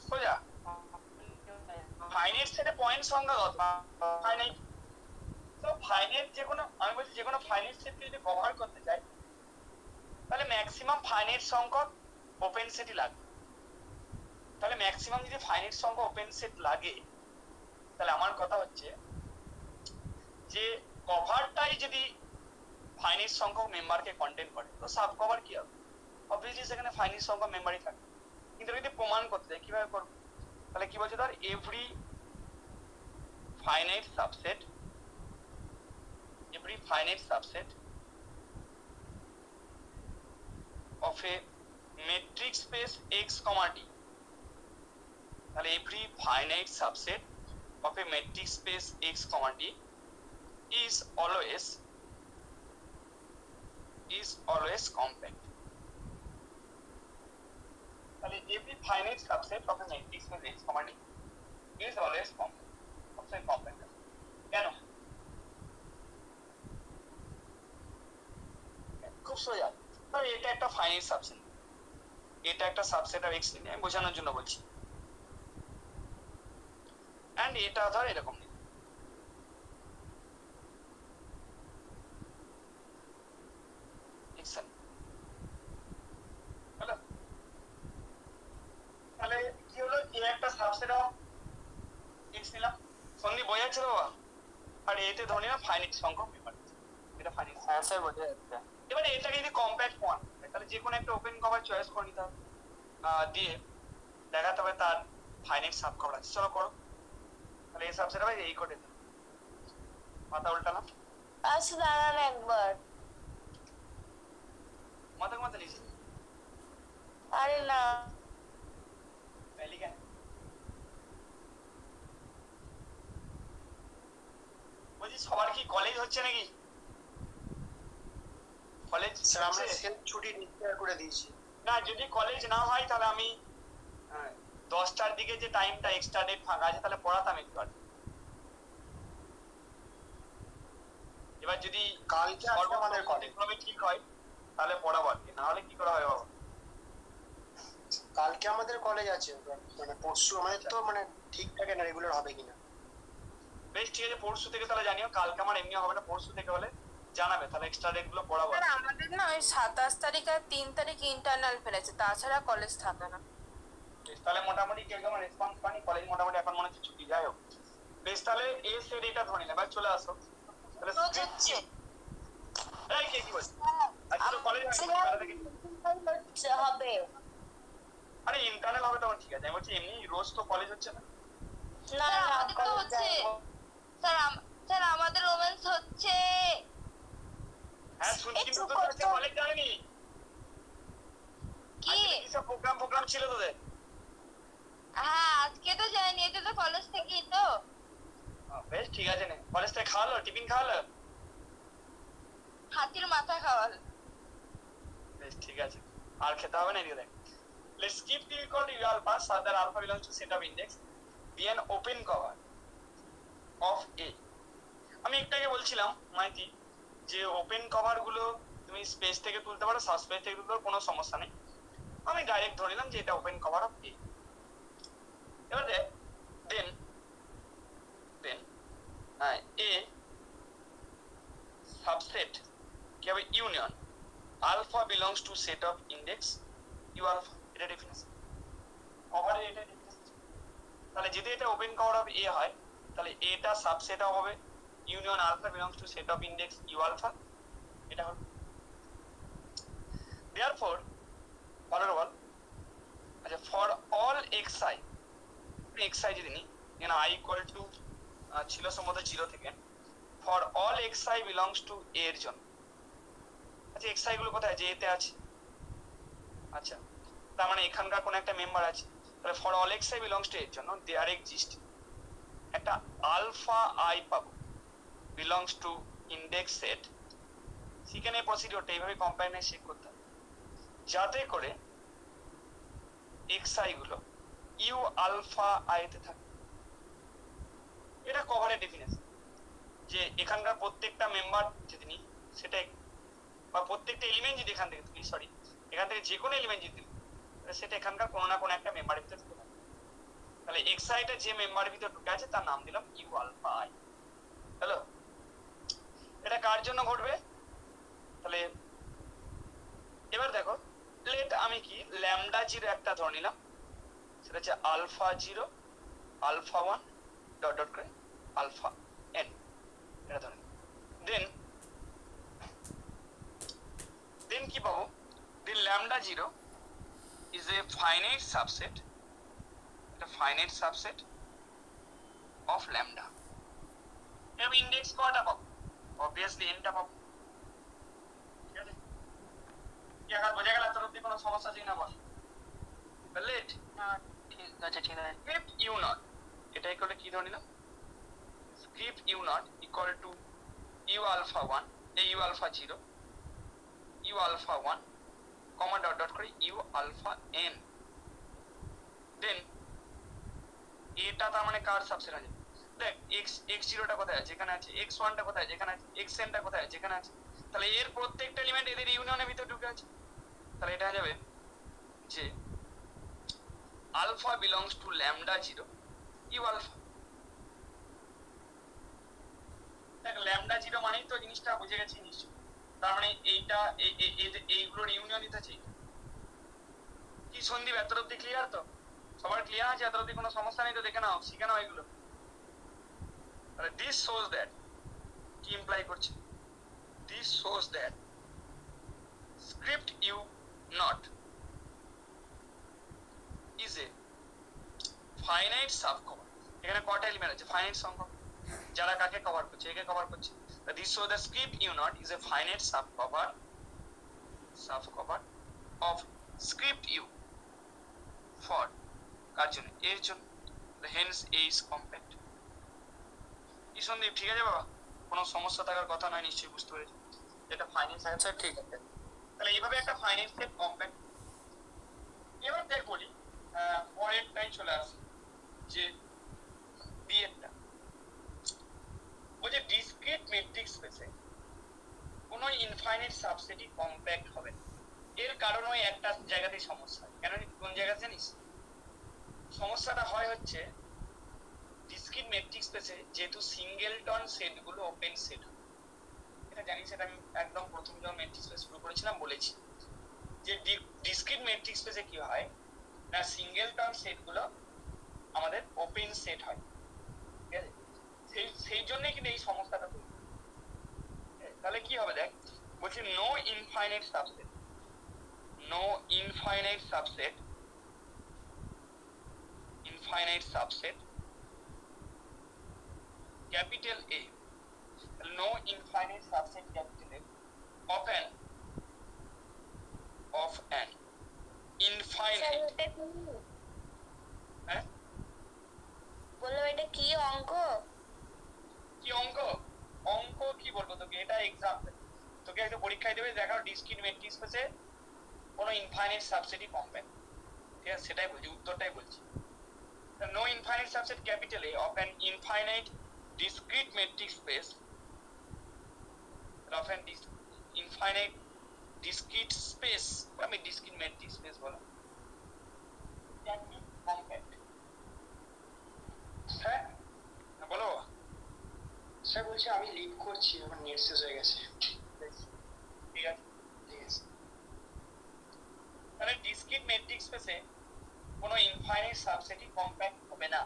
সোজা ফাইনাইট সেটে পয়েন্ট সংখ্যা কত? ফাইনাইট। তো ফাইনাইট যে কোনো, আমি বলছি যে কোনো ফাইনাইট সেটকে যদি কভার করতে চাই তাহলে ম্যাক্সিমাম ফাইনাইট সংখ্যক ওপেন সেটই লাগবে। তাহলে ম্যাক্সিমাম যদি ফাইনাইট সংখ্যক ওপেন সেট লাগে, তাহলে আমার কথা হচ্ছে যে কভারটাই যদি ফাইনাইট সংখ্যক মেম্বারকে কন্টেইন করে, তো সাব কভার কি হবে? অবভিয়াসলি সেখানে ফাইনাইট সংখ্যক মেম্বারই থাকে। কিন্তু যদি প্রমাণ করতে চাই কিভাবে করব? তাহলে কি বলছে, ধর every finite subset of a metric space x, t, তাহলে every finite subset of a metric space x, t is always compact. তাহলে every finite subset of a metric space x, t is always compact. কেন? খুব সোজা। ধর এটা একটা finite subset, এটা একটা সাবসেট অফ এক্স নিয়ে আমি বোঝানোর জন্য বলছি, এন্ড এটা ধর এরকম নিয়ে, তাহলে কি হলো, এ একটা সাবসেট অফ এক্স নিলাম, সন্দীপ বোঝা যাচ্ছে বাবা? আর এতে ধরে না ফাইনাইট সংখ্যক মেম্বার, এটা ফাইনাইট। হ্যাঁ স্যার বোঝা যাচ্ছে। এবারে এটাকে যদি কম্প্যাক্ট ফর্ম, তাহলে যে কোনো একটা ওপেন কভার চয়েস করে নিতে হবে, দিয়ে দেখাতে হবে তার ফাইনাইট সাব কভার আছে। চলো করো। তাহলে এই সাবসেট হবে এই কোডে, মাথা উল্টালাম, আচ্ছা দাঁড়ান একবার। মাথা লিখি, আরে না লিখে বলছি সবার কি কলেজ হচ্ছে নাকি? কলেজ স্যার আমরা সেলফ ছুটি ডিক্লেয়ার করে দিয়েছি। না, যদি কলেজ না হয় তাহলে আমি 10টার দিকে যে টাইমটা এক্সট্রা ডেট ফাঁকা আছে তাহলে পড়াতাম একটু। আর এবার যদি কালকে আমাদের কলেজ ঠিক হয় তাহলে পড়াবো, আর কি না হলে কি করা হয় বাবা? কালকে আমাদের কলেজ আছে, মানে পরশু আমাদের তো মানে ঠিকঠাক না রেগুলার হবে কিনা। বেশ ঠিক আছে, পরশু থেকে তাহলে জানিও। কালকে আমার এমনি হবে না, পরশু থেকে হলে জানাবে, তাহলে এক্সট্রা ডেট গুলো পড়াবো। স্যার আমাদের না ওই 27 তারিখ আর 3 তারিখ ইন্টারনাল ফেলেছে, তাছাড়া কলেজ থাকে না। বেশ, তাহলে মোটামুটি কেউ কেমন রেসপন্স পানি? কলেজ মোটামুটি এখন মনে হচ্ছে ছুটি, যাই হোক। বেশ, তাহলে এ সেট এটা ধরে নেবে, চলে আসো। তাহলে রোজ হচ্ছে এই কে কি বলছে? আজকে তো কলেজ হবে। আরে ইন্টারনাল হবে তখন ঠিক আছে, আমি বলছি এমনি রোজ তো কলেজ হচ্ছে না। না স্যার না আমাদের তো হচ্ছে, স্যার আমাদের রোম্যান্স হচ্ছে। হ্যাঁ শুনছি, কিন্তু তো আজকে কলেজ যায়নি। কি? কি সব প্রোগ্রাম ছিল তোদের? হ্যাঁ আজকে তো যাইনি, এটা তো কলেজ থেকেই তো। বেশ ঠিক আছে, না কলেজ থেকে খাওয়ালো, টিফিন খাওয়ালো? হাতির মাথা খাওয়াল। বেশ ঠিক আছে, আর খেতে হবে না এদিকে। Let's keep the equal to U alpha such that alpha belongs to set of index be an open cover of A. আমি একটু আগে বলছিলাম মাইতি যে ওপেন কভার গুলো তুমি স্পেস থেকে তুলতে পারো, সাবস্পেস থেকে তুলতে পারো, কোনো সমস্যা নেই। আমি ডাইরেক্ট ধরে নিলাম যে এটা ওপেন কভার অফ A। এবার দেন A সাবসেট কি হবে? Union alpha belongs to set of index U alpha, এটা ডেফিনিশন কভারের, এটা ডেফিনিশন। তাহলে যদি এটা ওপেন কভার অফ A হয় তাহলে এটা সাবসেট হবে union alpha belongs to set of index U alpha, এটা হলো। therefore ফলো বল, আচ্ছা ফর অল xi, xi যদি নিই, এখানে i equal to ছিল সম্ভবত 0 থেকে, for all xi belongs to A এর জন্য। আচ্ছা xi গুলো কোথায়? যে এতে আছে। আচ্ছা তার মানে এখানকার কোন একটা মেম্বার আছে, তাহলে for all xi belongs to এর জন্য দেয়ার এক্সিস্ট একটা আলফা i পাবো। বিলংস টু ইন্ডেক্স সেট, সেখানে প্রসিডিওরটা এইভাবে কম্পাইলারে চেক করতে হবে যাতে করে xi গুলো ইউ আলফা আইতে থাকে। এটা কভারের ডেফিনেশন, যে এখানকার প্রত্যেকটা মেম্বার যদি নিই সেটাই, বা প্রত্যেকটা এলিমেন্ট যদি এখান থেকে তুলি, সরি এখান থেকে যে কোনো এলিমেন্ট যদি তুলি সেটা এখানকার কোনো না কোনো একটা মেম্বারের ভিতরে ঢুকে থাকে। তাহলে xi-টা যে মেম্বারের ভিতরে ঢুকে আছে তার নাম দিলাম ইউ আলফা আই। হ্যালো, এটা কার জন্য ঘটবে? তাহলে এবার দেখো, লেট আমি কি ল্যামডা জিরো একটা ধরে নিলাম, সেটা হচ্ছে alpha zero alpha one dot dot করে আলফা এন, এটা ধরে নিলাম। দেন কি পাবো? Then lambda zero is a finite subset, এটা ফাইনাইট সাবসেট অফ ল্যামডা। এবং ইন্ডেক্স কয়টা পাবো? অবভিয়াসলি এনটা পাবো। ঠিক আছে, কি আবার বোঝা গেল? তোর অব্দি কোনো সমস্যা আছে কিনা বল। লেট ঠিক আছে ঠিক আছে। স্ক্রিপ্ট ইউ নট, এটা ইকুয়াল কি ধরে নিলাম? Script U naught equal to U alpha one, এই U alpha zero, U alpha one comma dot dot করে ইউ আলফা এন। দেন এটা তার মানে কার সাবসেট আছে? দেখ এক্স জিরোটা কোথায় আছে? এখানে আছে। এক্স ওয়ানটা কোথায় আছে? এখানে আছে। এক্স এনটা কোথায় আছে? এখানে আছে। তাহলে এর প্রত্যেকটা এলিমেন্ট এদের ইউনিয়নের ভিতরে ঢুকে আছে। তাহলে এটা হয়ে যাবে যে alpha belongs to lambda zero U alpha. দেখ ল্যামডা জিরো মানেই তো জিনিসটা বুঝে গেছি নিশ্চয়। তার মানে এইটা এইগুলোর ইউনিয়নই তো আছে। কি সন্দীপ, এত অব্দি ক্লিয়ার তো? সবার ক্লিয়ার আছে? এত অব্দি কোনো সমস্যা নেই তো? দেখে নাও, শিখে নাও এগুলো। তাহলে দিস শোজ দ্যাট, কি ইমপ্লাই করছে? This shows that script U not is a finite sub cover. এখানে কটা এলিমেন্ট আছে? ফাইনাইট সংখ্যক, যারা কাকে কভার করছে? একে কভার করছে। This shows that script U not is a finite sub cover of script U for, কার জন্য? এর জন্য। Hence A is compact. কি সন্দীপ, ঠিক আছে বাবা? কোনো সমস্যা থাকার কথা নয়, নিশ্চয়ই বুঝতে পেরেছি। এটা ফাইনাইট সেট, ঠিক আছে। তাহলে এইভাবে একটা ফাইনাইট সেট কম্প্যাক্ট। এবার দেখ বলি, পরেরটাই চলে আসে যে বিয়েরটা, বলছে ডিসক্রিট মেট্রিক স্পেসে কোনো ইনফাইনাইট সাবসেটই কম্প্যাক্ট হবে না। এর কারণ ওই একটা জায়গাতেই সমস্যা। কেন, কোন জায়গা জানিস? সমস্যাটা হয় হচ্ছে ডিসক্রিট মেট্রিক স্পেসে যেহেতু সিঙ্গেলটন সেটগুলো ওপেন সেট, এটা জানিস। এটা আমি একদম প্রথম যখন মেট্রিক স্পেস শুরু করেছিলাম বলেছি যে ডিসক্রিট মেট্রিক স্পেসে কি হয় না, সিঙ্গেলটন সেটগুলো আমাদের ওপেন সেট হয়। ঠিক আছে, সেই জন্যই কিন্তু এই সমস্যাটা তৈরি। তাহলে কি হবে দেখ, বলছি no infinite subset, no infinite subset, infinite subset capital A, no infinite subset capital A of an infinite, হ্যাঁ বললো এটা কি অঙ্ক? কি অঙ্ক? অঙ্ক কি বলবো তোকে, এটা এক্সাম্পল। তোকে একটা পরীক্ষায় দেবে, দেখাও ডিসক্রিট মেট্রিক স্পেসে কোনো ইনফাইনাইট সাবসেটই কম্প্যাক্ট। ঠিক আছে, সেটাই বলছি, উত্তরটাই বলছি। No infinite subset capital A of an infinite discrete metric space of an infinite discrete space, I mean discrete metric space বলো, can be compact। হ্যাঁ বলো। স্যার বলছি আমি লিভ করছি, আমার নেট শেষ হয়ে গেছে। ঠিক আছে, ঠিক আছে। তাহলে ডিসক্রিট মেট্রিক স্পেসে কোনো ইনফাইনাইট সাবসেটই কম্প্যাক্ট হবে না।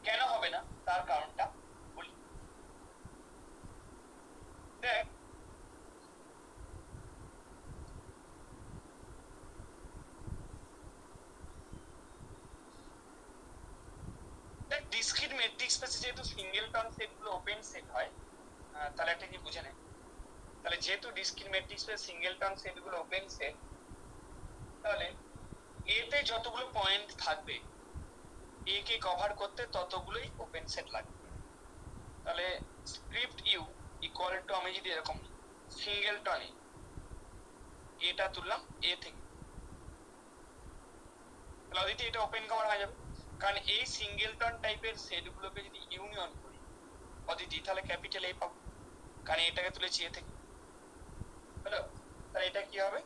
কেন হবে না তার কারণটা বলি। দেখ ডিসক্রিট মেট্রিক স্পেসে যেহেতু সিঙ্গেলটন সেটগুলো ওপেন সেট হয়, তাহলে একটা কি বুঝে নে। তাহলে যেহেতু ডিসক্রিট মেট্রিক স্পেস সিঙ্গেলটন সেটগুলো ওপেন সেট, তাহলে এতে যতগুলো পয়েন্ট থাকবে এ কে কভার করতে ততগুলোই ওপেন সেট লাগবে। তাহলে স্ক্রিপ্ট ইউ ইকুয়াল টু আমি যদি এরকম সিঙ্গেলটনে এটা তুললাম এ থেকে, তাহলে অদিতি এটা ওপেন কভার হয়ে যাবে। কারণ এই সিঙ্গেলটন টাইপের সেটগুলোকে যদি ইউনিয়ন করি অদিতি তাহলে ক্যাপিটাল এ পাবো, কারণ এটাকে তুলেছি এ থেকে। হ্যালো, তাহলে এটা কি হবে?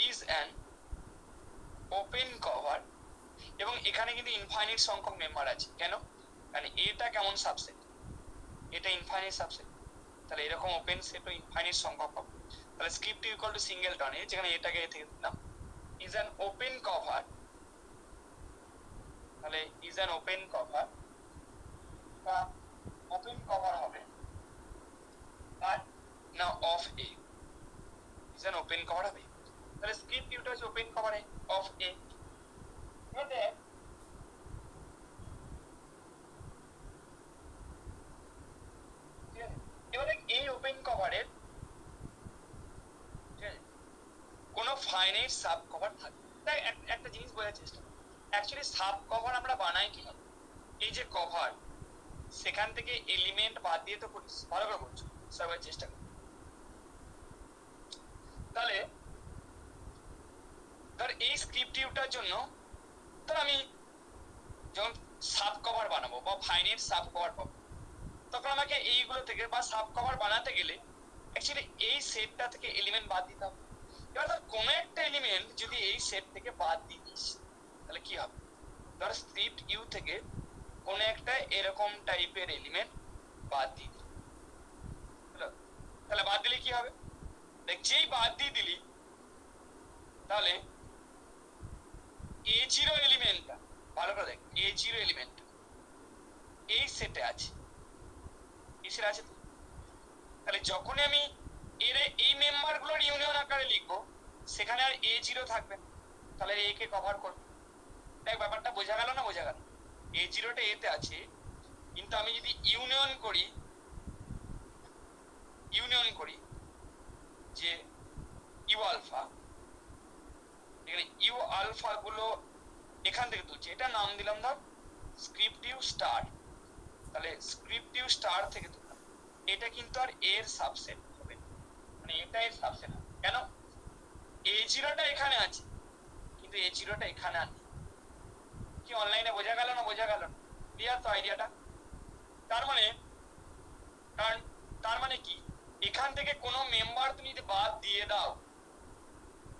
ইজ অ্যান ওপেন কভার, এবং এখানে কিন্তু ইনফাইনাইট সংখ্যক মেম্বার আছে। কেন? কারণ এটা কেমন সাবসেট, এটা ইনফাইনাইট সাবসেট, তাহলে এরকম ওপেন সেট ও ইনফাইনাইট সংখ্যক পাবো। তাহলে স্ক্রিপ্ট ইকুয়াল টু সিঙ্গেলটন, যেখানে এটাকে এ থেকে দিলাম, ইজ অ্যান ওপেন কভার, তাহলে ইজ অ্যান ওপেন কভার, বা ওপেন কভার হবে আর না of A, is an open cover হবে। তাহলে স্ক্রিপ্ট ইউটা হচ্ছে ওপেন কভার অফ এ। এবারে এই ওপেন কভারের কোনো ফাইনাইট সাব কভার থাকবে। তাই একটা জিনিস বোঝার চেষ্টা করো, অ্যাকচুয়ালি সাব কভার আমরা বানাই কিভাবে? এই যে কভার, সেখান থেকে এলিমেন্ট বাদ দিয়ে তো করিস, ভালো করে বলছো, সবাই চেষ্টা করো। তাহলে ধর এই স্ক্রিপ্ট ইউটার জন্য ধর আমি যখন সাব কভার বানাবো বা ফাইনাইট সাব কভার পাবো, তখন আমাকে এইগুলো থেকে বা সাব কভার বানাতে গেলে অ্যাকচুয়ালি এই সেটটা থেকে এলিমেন্ট বাদ দিতে হবে। এবার ধর কোনো একটা এলিমেন্ট যদি এই সেট থেকে বাদ দিয়ে দিস তাহলে কি হবে? ধর স্ক্রিপ্ট ইউ থেকে কোনো একটা এরকম টাইপের এলিমেন্ট বাদ দিয়ে দিল, তাহলে বাদ দিলে কি হবে? দেখ, যেই বাদ দিয়ে দিলি তাহলে A0 এলিমেন্টটা, ভালো করে দেখ, A0 এলিমেন্ট এই সেটে আছে, এই সেটে আছে। তাহলে যখনই আমি এর এই মেম্বারগুলোর ইউনিয়ন আকারে লিখবো, সেখানে আর A0 থাকবে না, তাহলে এ কে কভার করবে। দেখ, ব্যাপারটা বোঝা গেল না? বোঝা গেল। A0টা এতে আছে, কিন্তু আমি যদি ইউনিয়ন করি যে ইউ আলফা, এখানে ইউ আলফা গুলো এখান থেকে তুলছি, এটা নাম দিলাম ধর স্ক্রিপ্ট ইউ স্টার, তাহলে স্ক্রিপ্ট ইউ স্টার থেকে তুললাম, এটা কিন্তু আর এর সাবসেট হবে, মানে এটা এর সাবসেট হবে। কেন? A0টা এখানে আছে, কিন্তু A0টা এখানে আর নেই। কি অনলাইনে বোঝা গেল না? বোঝা গেল না? ক্লিয়ার তো আইডিয়াটা? তার মানে কি, এখান থেকে কোনো মেম্বার তুমি যদি বাদ দিয়ে দাও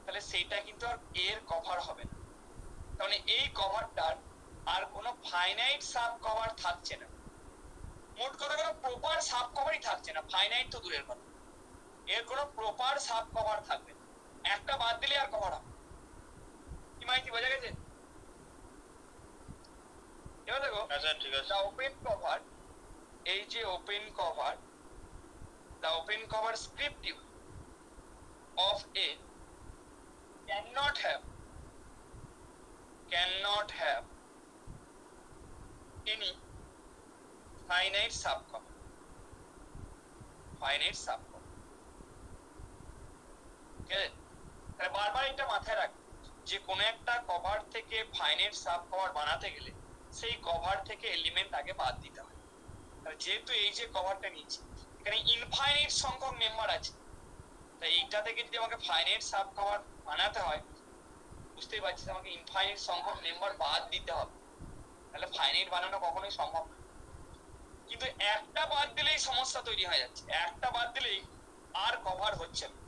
তাহলে সেইটা কিন্তু আর এর কভার হবে না। তার মানে এই কভারটার আর কোনো ফাইনাইট সাব কভার থাকছে না। মোট কথা কোনো প্রপার সাব কভারই থাকছে না, ফাইনাইট তো দূরের কথা, এর কোনো প্রপার সাব কভার থাকবে না। একটা বাদ দিলে আর কভার হবে। কি মাইতি বোঝা গেছে? এবার দেখো, ঠিক আছে, ওপেন কভার, এই যে open cover, the open cover script of A cannot have any finite subcover, ঠিক আছে? তাহলে বারবার এটা মাথায় রাখবে যে কোনো একটা কভার থেকে ফাইনাইট সাব কভার বানাতে গেলে সেই কভার থেকে এলিমেন্ট আগে বাদ দিতে হয়। যেহেতু এই যে কভারটা নিচ্ছি, এখানে ইনফাইনাইট সংখ্যক মেম্বার আছে, তাই এইটা থেকে যদি আমাকে ফাইনাইট সাব কভার বানাতে হয়, বুঝতেই পারছিস আমাকে ইনফাইনাইট সংখ্যক মেম্বার বাদ দিতে হবে, তাহলে ফাইনাইট বানানো কখনোই সম্ভব না। কিন্তু একটা বাদ দিলেই সমস্যা তৈরি হয়ে যাচ্ছে, একটা বাদ দিলেই আর কভার হচ্ছে না।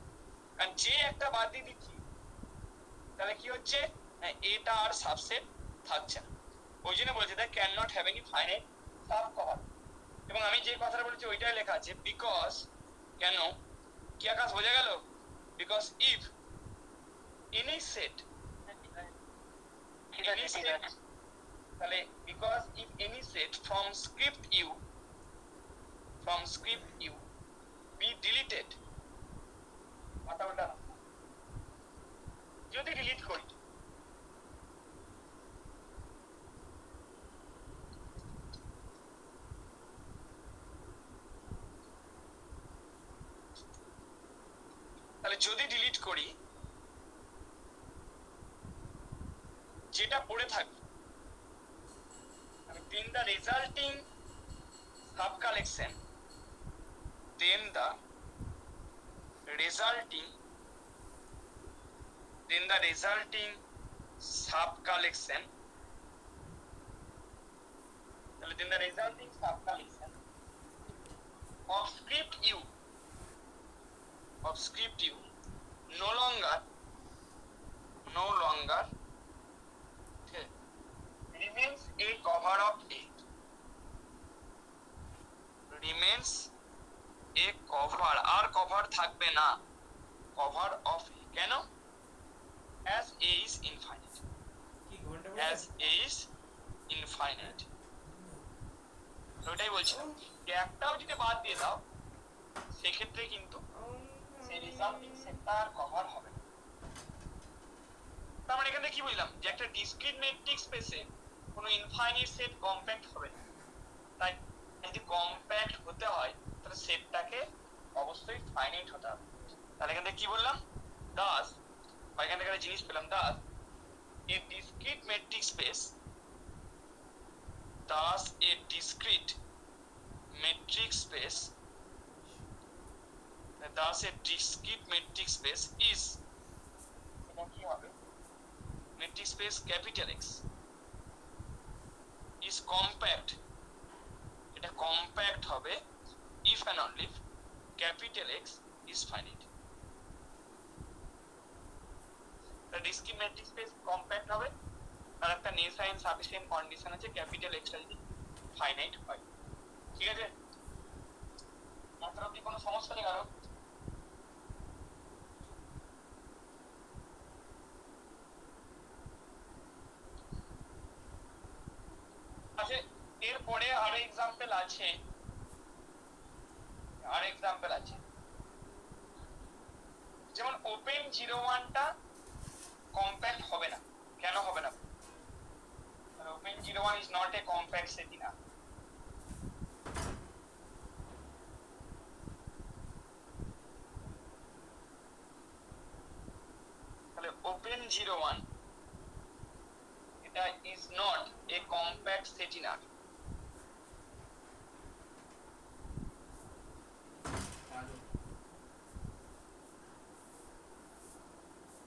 কারণ যে একটা বাদ দিয়ে দিচ্ছি তাহলে কি হচ্ছে, এটা আর সাবসেট থাকছে না। ওই জন্য বলেছে that can not have any finite sub cover. এবং আমি যে কথাটা বলেছি ওইটাই লেখা আছে, বিকজ, কেন, কি আকাশ বোঝা গেল? বিকজ ইফ এনি সেট, তাহলে because if any set from script U be deleted, মাথা ওটা না, যদি ডিলিট করি তাহলে যদি ডিলিট করি যেটা পড়ে থাকবে, আমি দিন দা resulting sub collection, then the resulting sub collection, then the resulting sub collection of script u no longer okay, remains a cover of A, remains a cover, আর কভার থাকবে না, cover of A, কেন? as A is infinite, as A is infinite, ওটাই বলছিলাম যে একটাও যদি বাদ দিয়ে দাও সেক্ষেত্রে কিন্তু সেই রেজাল্টিং সেটটা আর কভার হবে না। তার মানে এখানে কি বুঝলাম যে একটা ডিসক্রিট ম্যাট্রিক্স স্পেসে কোনো ইনফাইনাইট সেট কম্প্যাক্ট হবে না, তাই যদি কম্প্যাক্ট হতে হয় তাহলে সেটটাকে অবশ্যই ফাইনাইট হতে হবে। তাহলে এখান থেকে কি বললাম, দাস বা এখান থেকে একটা জিনিস পেলাম, thus a discrete metrics space, thus a discrete metrics space, thus a discrete matrix space is, এটা কি হবে, matrix space capital X is compact, এটা compact হবে if and only if capital X is finite, the discrete matrix space compact হবে আর একটা necessary sufficient condition আছে capital X টা যদি finite হয়। ঠিক আছে, মাত্র কি কোনো সমস্যা নেই কারো? আচ্ছা, এরপরে আর এক্সাম্পল আছে, যেমন ওপেন 01টা কম্প্যাক্ট হবে না, কেন হবে না? Open 01 is not a compact set in R, তাহলে ওপেন 01 এটা is not a compact set in R,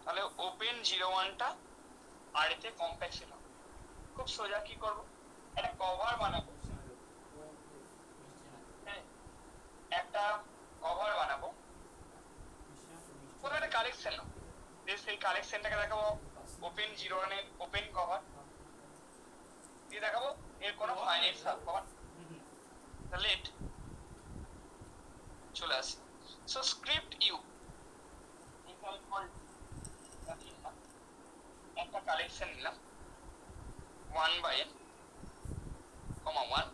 তাহলে ওপেন 01টা আর এতে কম্প্যাক্ট সেট হবে। খুব সোজা কি করব, একটা কভার বানাবো, একটা কভার বানাবো, কোনো একটা কালেকশন নাও, সেই কালেকশনটাকে দেখাবো ওপেন 01 এর ওপেন কভার দিয়ে দেখাবো এর কোনো ফাইনাইট সাব কভার, তাহলে চলে আসে। সো স্ক্রিপ্ট ইউ ইকুয়াল একটা কালেকশন নিলাম 1/n, 1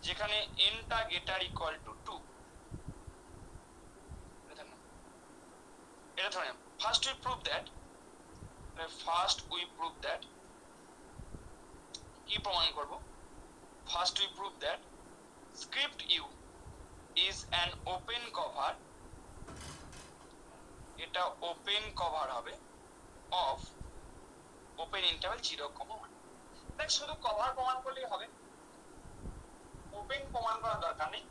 যেখানে n টা গেটার ইকুয়াল টু 2, এটা ধরে ফার্স্ট উই প্রুভ দ্যাট কি প্রমাণ করব, first we prove that script U is an open cover, এটা ওপেন কভার হবে অফ ওপেন ইন্টারভ্যাল 0,1। দেখ শুধু কভার প্রমাণ করলেই হবে, ওপেন প্রমাণ করার দরকার নেই,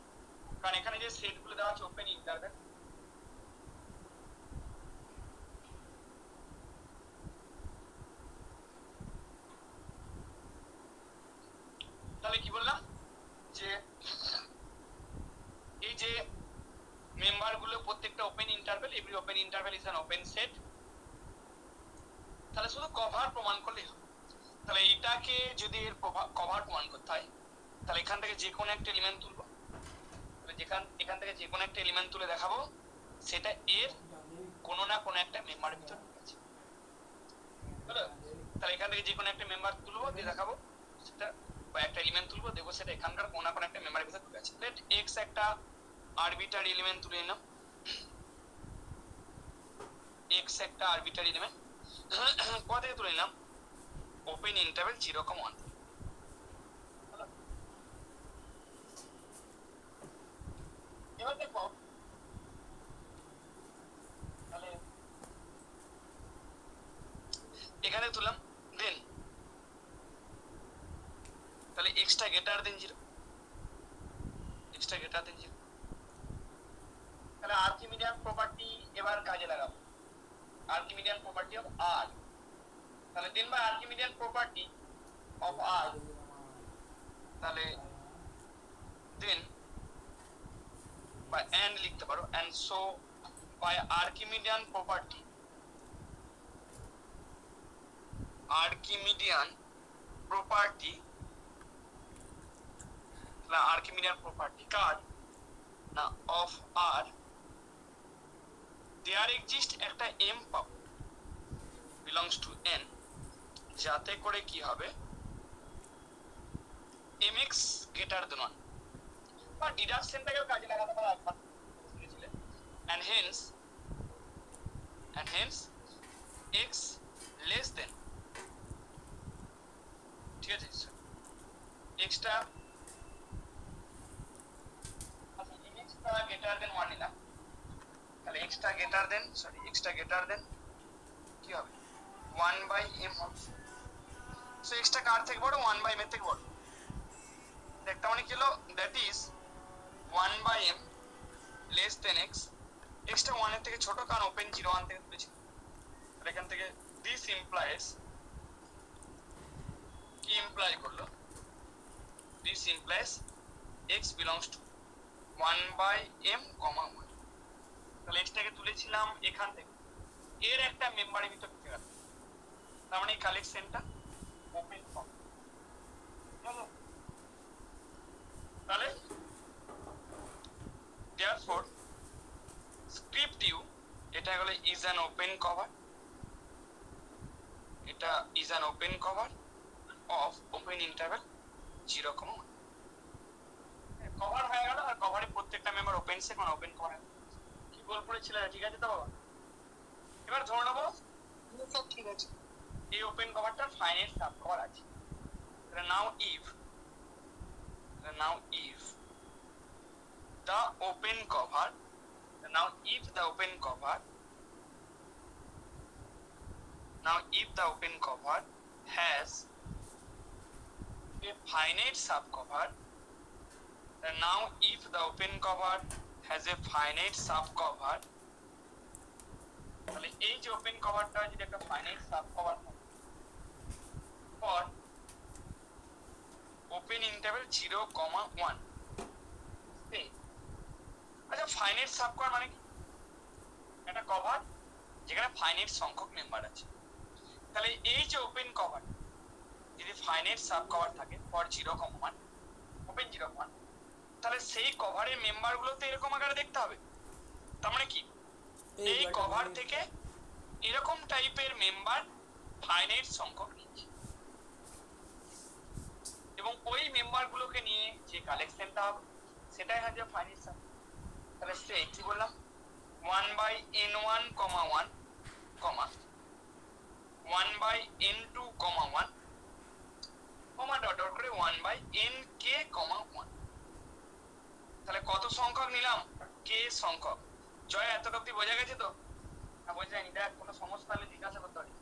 কারণ এখানে যে সেটগুলো দেওয়া আছে ওপেন ইন্টারভ্যাল, তাহলে কি বললাম যে এই যে মেম্বারগুলো প্রত্যেকটা open interval, every open interval is an open set, তাহলে শুধু কভার প্রমাণ করলেই হবে। তাহলে এটাকে যদি এর কভার প্রমাণ করতে হয় তাহলে এখান থেকে যে কোনো একটা এলিমেন্ট তুলবো, তাহলে এখান থেকে যে কোনো একটা এলিমেন্ট তুলে দেখাবো সেটা এর কোনো না কোনো একটা মেম্বারের ভিতর ঢুকেছে, বুঝলো? তাহলে এখান থেকে যে কোনো একটা মেম্বার তুলবো দিয়ে দেখাবো সেটা, বা একটা এলিমেন্ট তুলবো দেখবো সেটা এখানকার কোনো না কোনো একটা মেম্বারের ভিতর ঢুকেছে। লেট x একটা আরবিটারি এলিমেন্ট তুলে নিলাম, x একটা আরবিটারি এলিমেন্ট কোথা থেকে তুলে নিলাম, ওপেন ইন্টারভ্যাল 0,1। এবার দেখো তাহলে এখানে তুললাম, দেন তাহলে x টা greater than 0, extra greater than 0। তাহলে আর্কিমিডিয়ান প্রপার্টি এবার কাজে লাগাবো, আর্কিমিডিয়ান প্রপার্টি অফ আর। তাহলে then by Archimedean property of R, তাহলে দেন বা এন্ড লিখতে পারো, and so by Archimedean property, Archimedean property, তাহলে আর্কিমিডিয়ান প্রপার্টি কার না অফ আর, দেয়ার এক্সিস্ট একটা এম পাবো বিলংস টু এন, যাতে করে কি হবে mx গ্রেটার দেন 1, বা ডিডাকশনটাকেও কাজে লাগাতে পারো একবার বুঝেছিলে, and hence x less than, ঠিক আছে এক্সটা আচ্ছা mx টা গ্রেটার দেন 1 নিলাম, তাহলে এক্সটা গ্রেটার দেন কি হবে 1 বাই m হবে। সো এক্সটা কার থেকে বড় 1 বাই m এর থেকে বড়, দেখতে মানে কি হলো that is 1 by m less than x, এক্সটা 1 এর থেকে ছোট কারণ ওপেন 0 1 থেকে তুলেছি। তাহলে এখান থেকে দিস ইমপ্লাইজ কি ইমপ্লাই করলো, this implies x belongs to 1 by m comma 1। তাহলে এক্সটাকে তুলেছিলাম এখান থেকে, এর একটা মেম্বারের ভিতর ঢুকে গেল, তার মানে এই কালেকশনটা ওপেন ফর্ম। তাহলে therefore script u এটা হলো is an open cover, এটা is an open cover of open interval 0, 1 cover হয়ে গেল। আর কভারে প্রত্যেকটা মেম্বার ওপেন সে কোন ওপেন কভার কি গোল করেছিল, ঠিক আছে তো বাবা। এবার ধরে নেবো সব ঠিক আছে, এই ওপেন কভারটার ফাইনাইট সাব কভার আছে। নাও if the open cover, now if the open cover has a finite subcover, now if the open cover has a finite subcover, তাহলে এই যে ওপেন কভারটা যদি একটা ফাইনাইট সাবকভার থাকে ফর ওপেন ইন্টারভ্যাল 0, 1, আচ্ছা finite subcover মানে কি, একটা কভার যেখানে ফাইনাইট সংখ্যক মেম্বার আছে। তাহলে এই যে ওপেন কভার যদি ফাইনাইট সাবকভার থাকে ফর 0, 1, ওপেন 0, 1, তাহলে সেই কভারের মেম্বারগুলো তো এরকম আকারে দেখতে হবে। তার মানে কি এই কভার থেকে এরকম টাইপের মেম্বার ফাইনাইট সংখ্যক নিচ্ছে, এবং ওই মেম্বারগুলোকে নিয়ে যে কালেকশনটা হবে সেটাই হচ্ছে ফাইনাইট সাব। তাহলে সে কি বললাম 1 by n1, 1, 1 by n2, 1, comma dot dot করে 1 বাই nk, 1। তাহলে কত সংখ্যক নিলাম, k সংখ্যক। জয় এতটা অব্দি বোঝা গেছে তো? না বোঝা যায়নি? দেখ কোনো সমস্যা হলে জিজ্ঞাসা করতে পারি।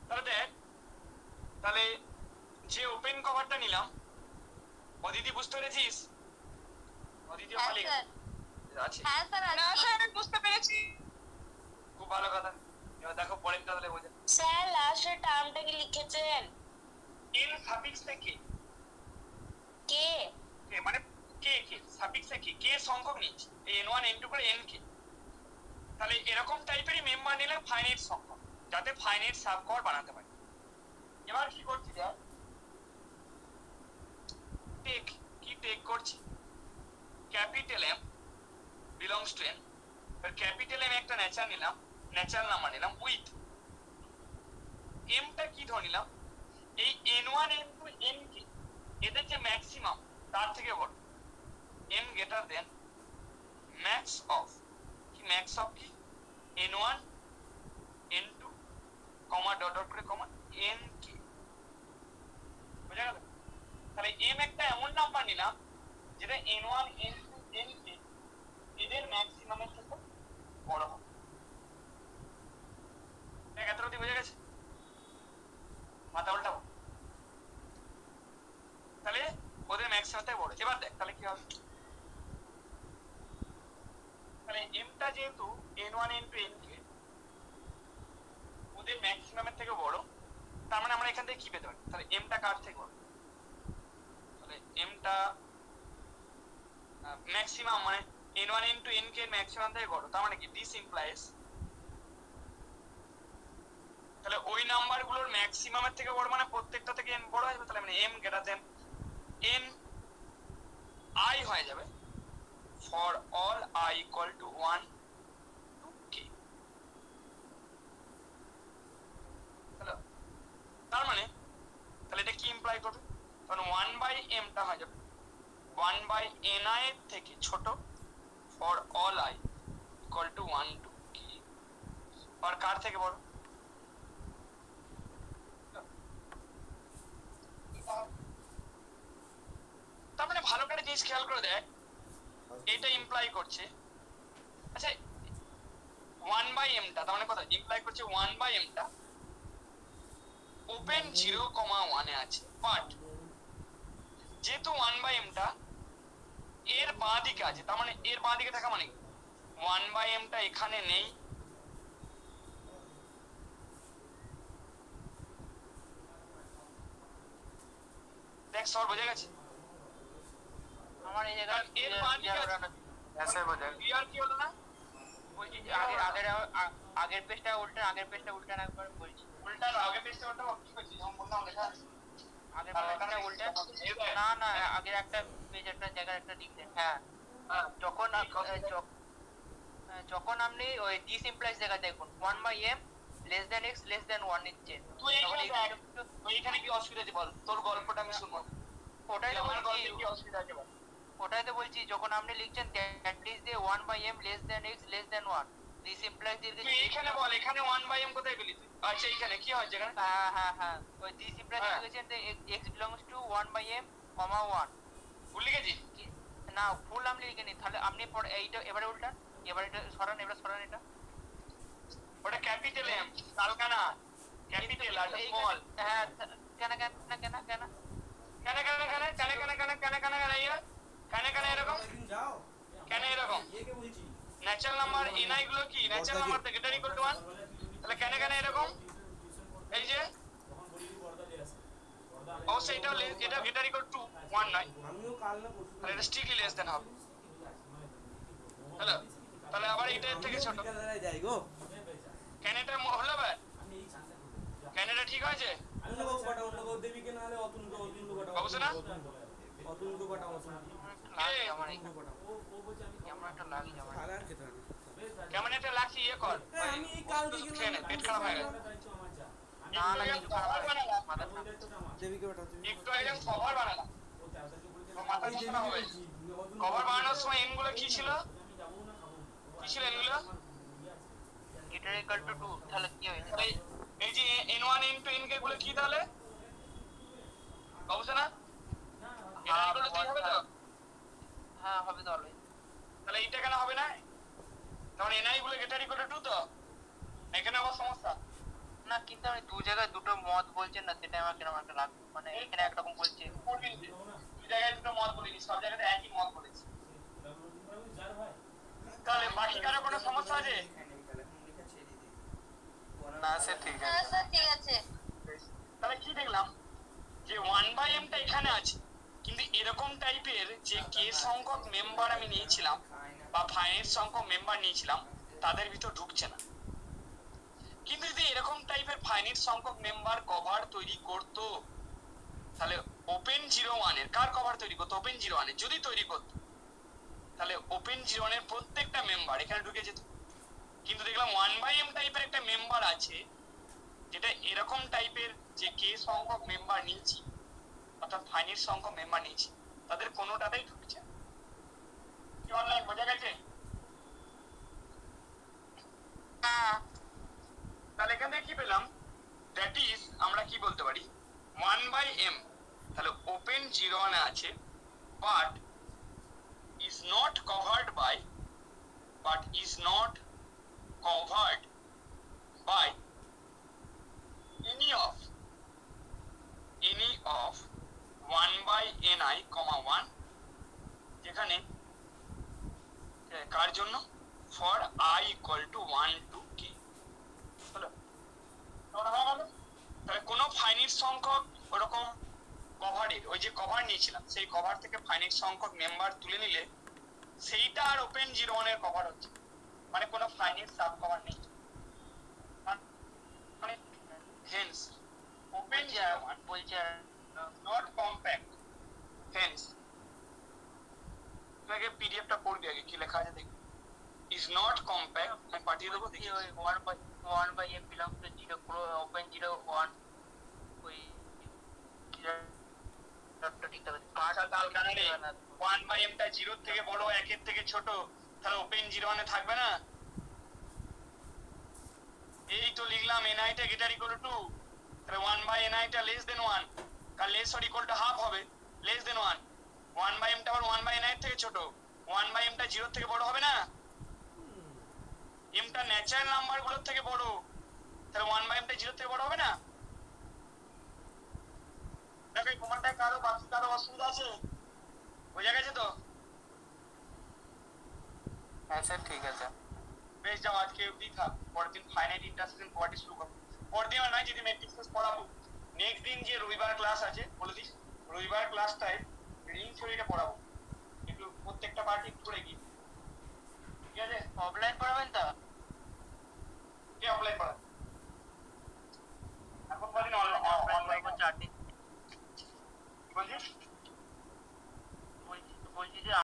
তাহলে দেখ, তাহলে যে ওপেন কভারটা নিলাম, অদিতি বুঝতে পেরেছিস? অদিতি হ্যাঁ মালিক স্যার, আছে? হ্যাঁ স্যার, না স্যার আমি বুঝতে পেরেছি। খুব ভালো কথা। এবার দেখো পরেরটা তাহলে বোঝা। স্যার লাস্টের টার্মটা কি লিখেছেন? n সাফিক্সে কে, কে কে মানে কে সাফিক্সে কে সংখ্যক নিচ্ছে, এই n1 n2 করে n কে। তাহলে এরকম টাইপেরই মেম্বার নিলে ফাইনাইট সংখ্যক, যাতে ফাইনাইট সাবকভার বানাতে পারি। এবার কি করছি দেখ, টেক করছি capital M belongs to n। এবার ক্যাপিটাল M একটা ন্যাচারাল নাম্বার নিলাম উইথ m টা কি ধরে নিলাম, এই n1 n2 n কে এদের যে ম্যাক্সিমাম তার থেকে বড়, m greater than max of কি n1 n2 কমা ডট ডট করে কমা n কে। বুঝা গেল? তাহলে m একটা এমন নাম্বার নিলাম যেটা n1 n2 n কে এদের ম্যাক্সিমামের থেকে বড় হবে। দেখ এতটা বোঝা গেছে? মাথা উল্টাবো। তাহলে ওদের ম্যাক্সিমাম থেকে বড়। এবার দেখ তাহলে কি হবে, তাহলে এমটা যেহেতু n1 n2 nk ওদের ম্যাক্সিমামের থেকে বড়, তার মানে আমরা এখান থেকে কি পেতে পারি, তাহলে এমটা কার থেকে বড়, তাহলে এমটা ম্যাক্সিমাম মানে n1 n2 nk এর ম্যাক্সিমাম থেকে বড়, তার মানে কি দিস ইমপ্লাইজ তাহলে ওই নাম্বারগুলোর ম্যাক্সিমামের থেকে বড় মানে প্রত্যেকটা থেকে n বড় আসবে, তাহলে মানে m greater than n I হয়ে যাবে for all I equal to 1 to k। তার মানে তাহলে এটা কি ইমপ্লাই করবে, কারণ 1/m টা হয়ে যাবে 1/ni এর থেকে ছোট for all I equal to 1 to k, আর কার থেকে বড়, তার মানে ভালো করে জিনিস খেয়াল করে দেখ, এটা ইমপ্লাই করছে আচ্ছা 1/m টা, তার মানে কথা ইমপ্লাই করছে 1/m টা ওপেন 0,1 এ আছে, বাট যেহেতু 1/m টা এর বাঁ দিকে আছে, তার মানে এর বাঁ দিকে থাকা মানে 1/m টা এখানে নেই, দেখ সর বোঝা গেছে, আমার এই জায়গায় এর বাঁ দিকে আছে, স্যার বোঝা ক্লিয়ার কি হলো না, বলছি যে আগের পেজটা উল্টান একবার বলছি, উল্টানো আগে পেজটা ওটা কি করছিস, যেমন বললাম লেখা আছে আগের পেজটা উল্টান, না আগের একটা পেজ একটা জায়গার একটা লিখ দেন। হ্যাঁ, যখন আপনি ওই দিস ইমপ্লাইজ জায়গা দেখুন 1/m less than x less than 1 নিচ্ছে, তুই এখানে কি অসুবিধা আছে বল, তোর গল্পটা আমি শুনবো, ওটাই তো আমার বলছি, গল্পে কি অসুবিধা আছে বল, যখন আপনি লিখছেন that is the 1/m less than x less than 1 this implies the তুই এখানে বল এখানে 1/m কোথায় পেলি তুই, আচ্ছা এখানে কি হচ্ছে এখানে, হ্যাঁ ওই this implies লিখেছেন যে x belongs to 1/m, 1 ভুল লিখেছি, না ফুল আমি লিখিনি, তাহলে আপনি এইটা এবারে উল্টান, এবারে এটা সরান এটা ওটা ক্যাপিটাল এম কালকানা ক্যাপিটাল আর স্মল, হ্যাঁ কেন এরকম কেন এরকম ন্যাচারাল নাম্বার এনআই গুলো কি ন্যাচারাল নাম্বার থেকে গ্রেটার ইকুয়াল টু 1, তাহলে কেন এরকম, এই যে অবশ্যই এটা গ্রেটার ইকুয়াল টু 1 নয়, তাহলে এটা স্ট্রিক্টলি লেস দেন হবে, হ্যালো তাহলে আবার এটা এর থেকে ছোট, কেন এটা হলো ভাই, কেন এটা ঠিক আছে অবশ্য না, কেমন একটা লাগছে ইয়ে কর পেট খারাপ হয়ে গেছে, একটু একদম কভার বানালাম, মাথা যন্ত্রণা হবে, কভার বানানোর সময় এন গুলো কি ছিল এন গুলো গ্রেটার ইকুয়াল টু 2, তাহলে কি হয়েছে, এই যে n1 n2 nk গুলো কি তাহলে অবশ্য না, এটা ইকুয়াল টু 3 হবে তো, হ্যাঁ হবে তো অলওয়েজ, তাহলে এটা কেন হবে না, তাহলে ni গুলো গ্রেটার ইকুয়াল টু 2 তো, এখানে আবার সমস্যা না কিন্তু আমি দু জায়গায় দুটো মত বলছেন না, সেটা আমার কেমন একটা লাগছে, মানে এখানে একরকম বলছে, দুই জায়গায় দুটো মত বলিনি, সব জায়গাতে একই মত বলেছি, তাহলে বাকি কারো কোনো সমস্যা আছে, না স্যার ঠিক আছে, হ্যাঁ স্যার ঠিক আছে। তাহলে কি দেখলাম যে 1/m টা এখানে আছে, কিন্তু এরকম টাইপের যে কে সংখ্যক মেম্বার আমি নিয়েছিলাম বা ফাইনাইট সংখ্যক মেম্বার নিয়েছিলাম তাদের ভিতর ঢুকছে না, কিন্তু যদি এরকম টাইপের ফাইনাইট সংখ্যক মেম্বার কভার তৈরি করতো, তাহলে ওপেন 01 এর কার কভার তৈরি করতো, ওপেন 01 এর যদি তৈরি করতো, তাহলে ওপেন 01 এর প্রত্যেকটা মেম্বার এখানে ঢুকে যেত, কিন্তু দেখলাম 1/m টাইপের একটা মেম্বার আছে যেটা এরকম টাইপের যে কে সংখ্যক মেম্বার নিয়েছি অর্থাৎ ফাইনাইট সংখ্যক মেম্বার নিয়েছি তাদের কোনোটাতেই ঢুকছে না, কি অনলাইন বোঝা গেছে, তাহলে এখান থেকে কি পেলাম, দ্যাট ইজ আমরা কি বলতে পারি 1/m তাহলে ওপেন 01 এ আছে but is not covered by any of 1/ni, 1 জন্য for I equal to 1 to k। হলো? হয়ে গেল? তাহলে কোনো ফাইনাইট সংখ্যক ওরকম কভারের ওই যে কভার নিয়েছিলাম সেই কভার থেকে ফাইনাইট সংখ্যক মেম্বার তুলে নিলে সেইটা আর ওপেন 01 এর কভার হচ্ছে, মানে কোনো ফাইনাইট সাব কভার নেই, মানে হেন্স ওপেন 01 বলছি নট কম্প্যাক্ট, হেন্স তোমাকে পিডিএফটা পড়বি আগে কি লেখা আছে দেখি, ইজ নট কম্প্যাক্ট, আমি পাঠিয়ে দেবো দেখি। ওই 1/m belongs to 0 open 01 ওই ঠিক আছে আচ্ছা তাহলে কারণে 1/m টা 0 থেকে বড় 1 এর থেকে ছোট, তাহলে ওপেন 01 এ থাকবে না। এই তো লিখলাম ni টা greater equal to 2, তাহলে 1/ni টা less than 1, কারণ less or equal to half হবে, less than 1, 1/m টা আবার 1/ni এর থেকে ছোট, 1/m টা 0 থেকে বড় হবে না, m টা ন্যাচারাল নাম্বার গুলোর থেকে বড়, তাহলে 1/m টা 0 থেকে বড় হবে না। দেখো এই প্রমাণটা কারো বাকি কারো অসুবিধা আছে, বোঝা গেছে তো? হ্যাঁ স্যার ঠিক আছে। বেশ যাও আজকে অবধি থাক, পরের দিন ফাইনাইট ইন্টারসেকশন পড়াতে শুরু করবো। পরের দিন নয় যদি ম্যাট্রিক্স টেস্ট পড়াবো, নেক্সট দিন যে রবিবার ক্লাস আছে বলে দিস, রবিবার ক্লাসটায় রিং থিওরিটা পড়াবো, একটু প্রত্যেকটা পার্টি একটু করে গিয়ে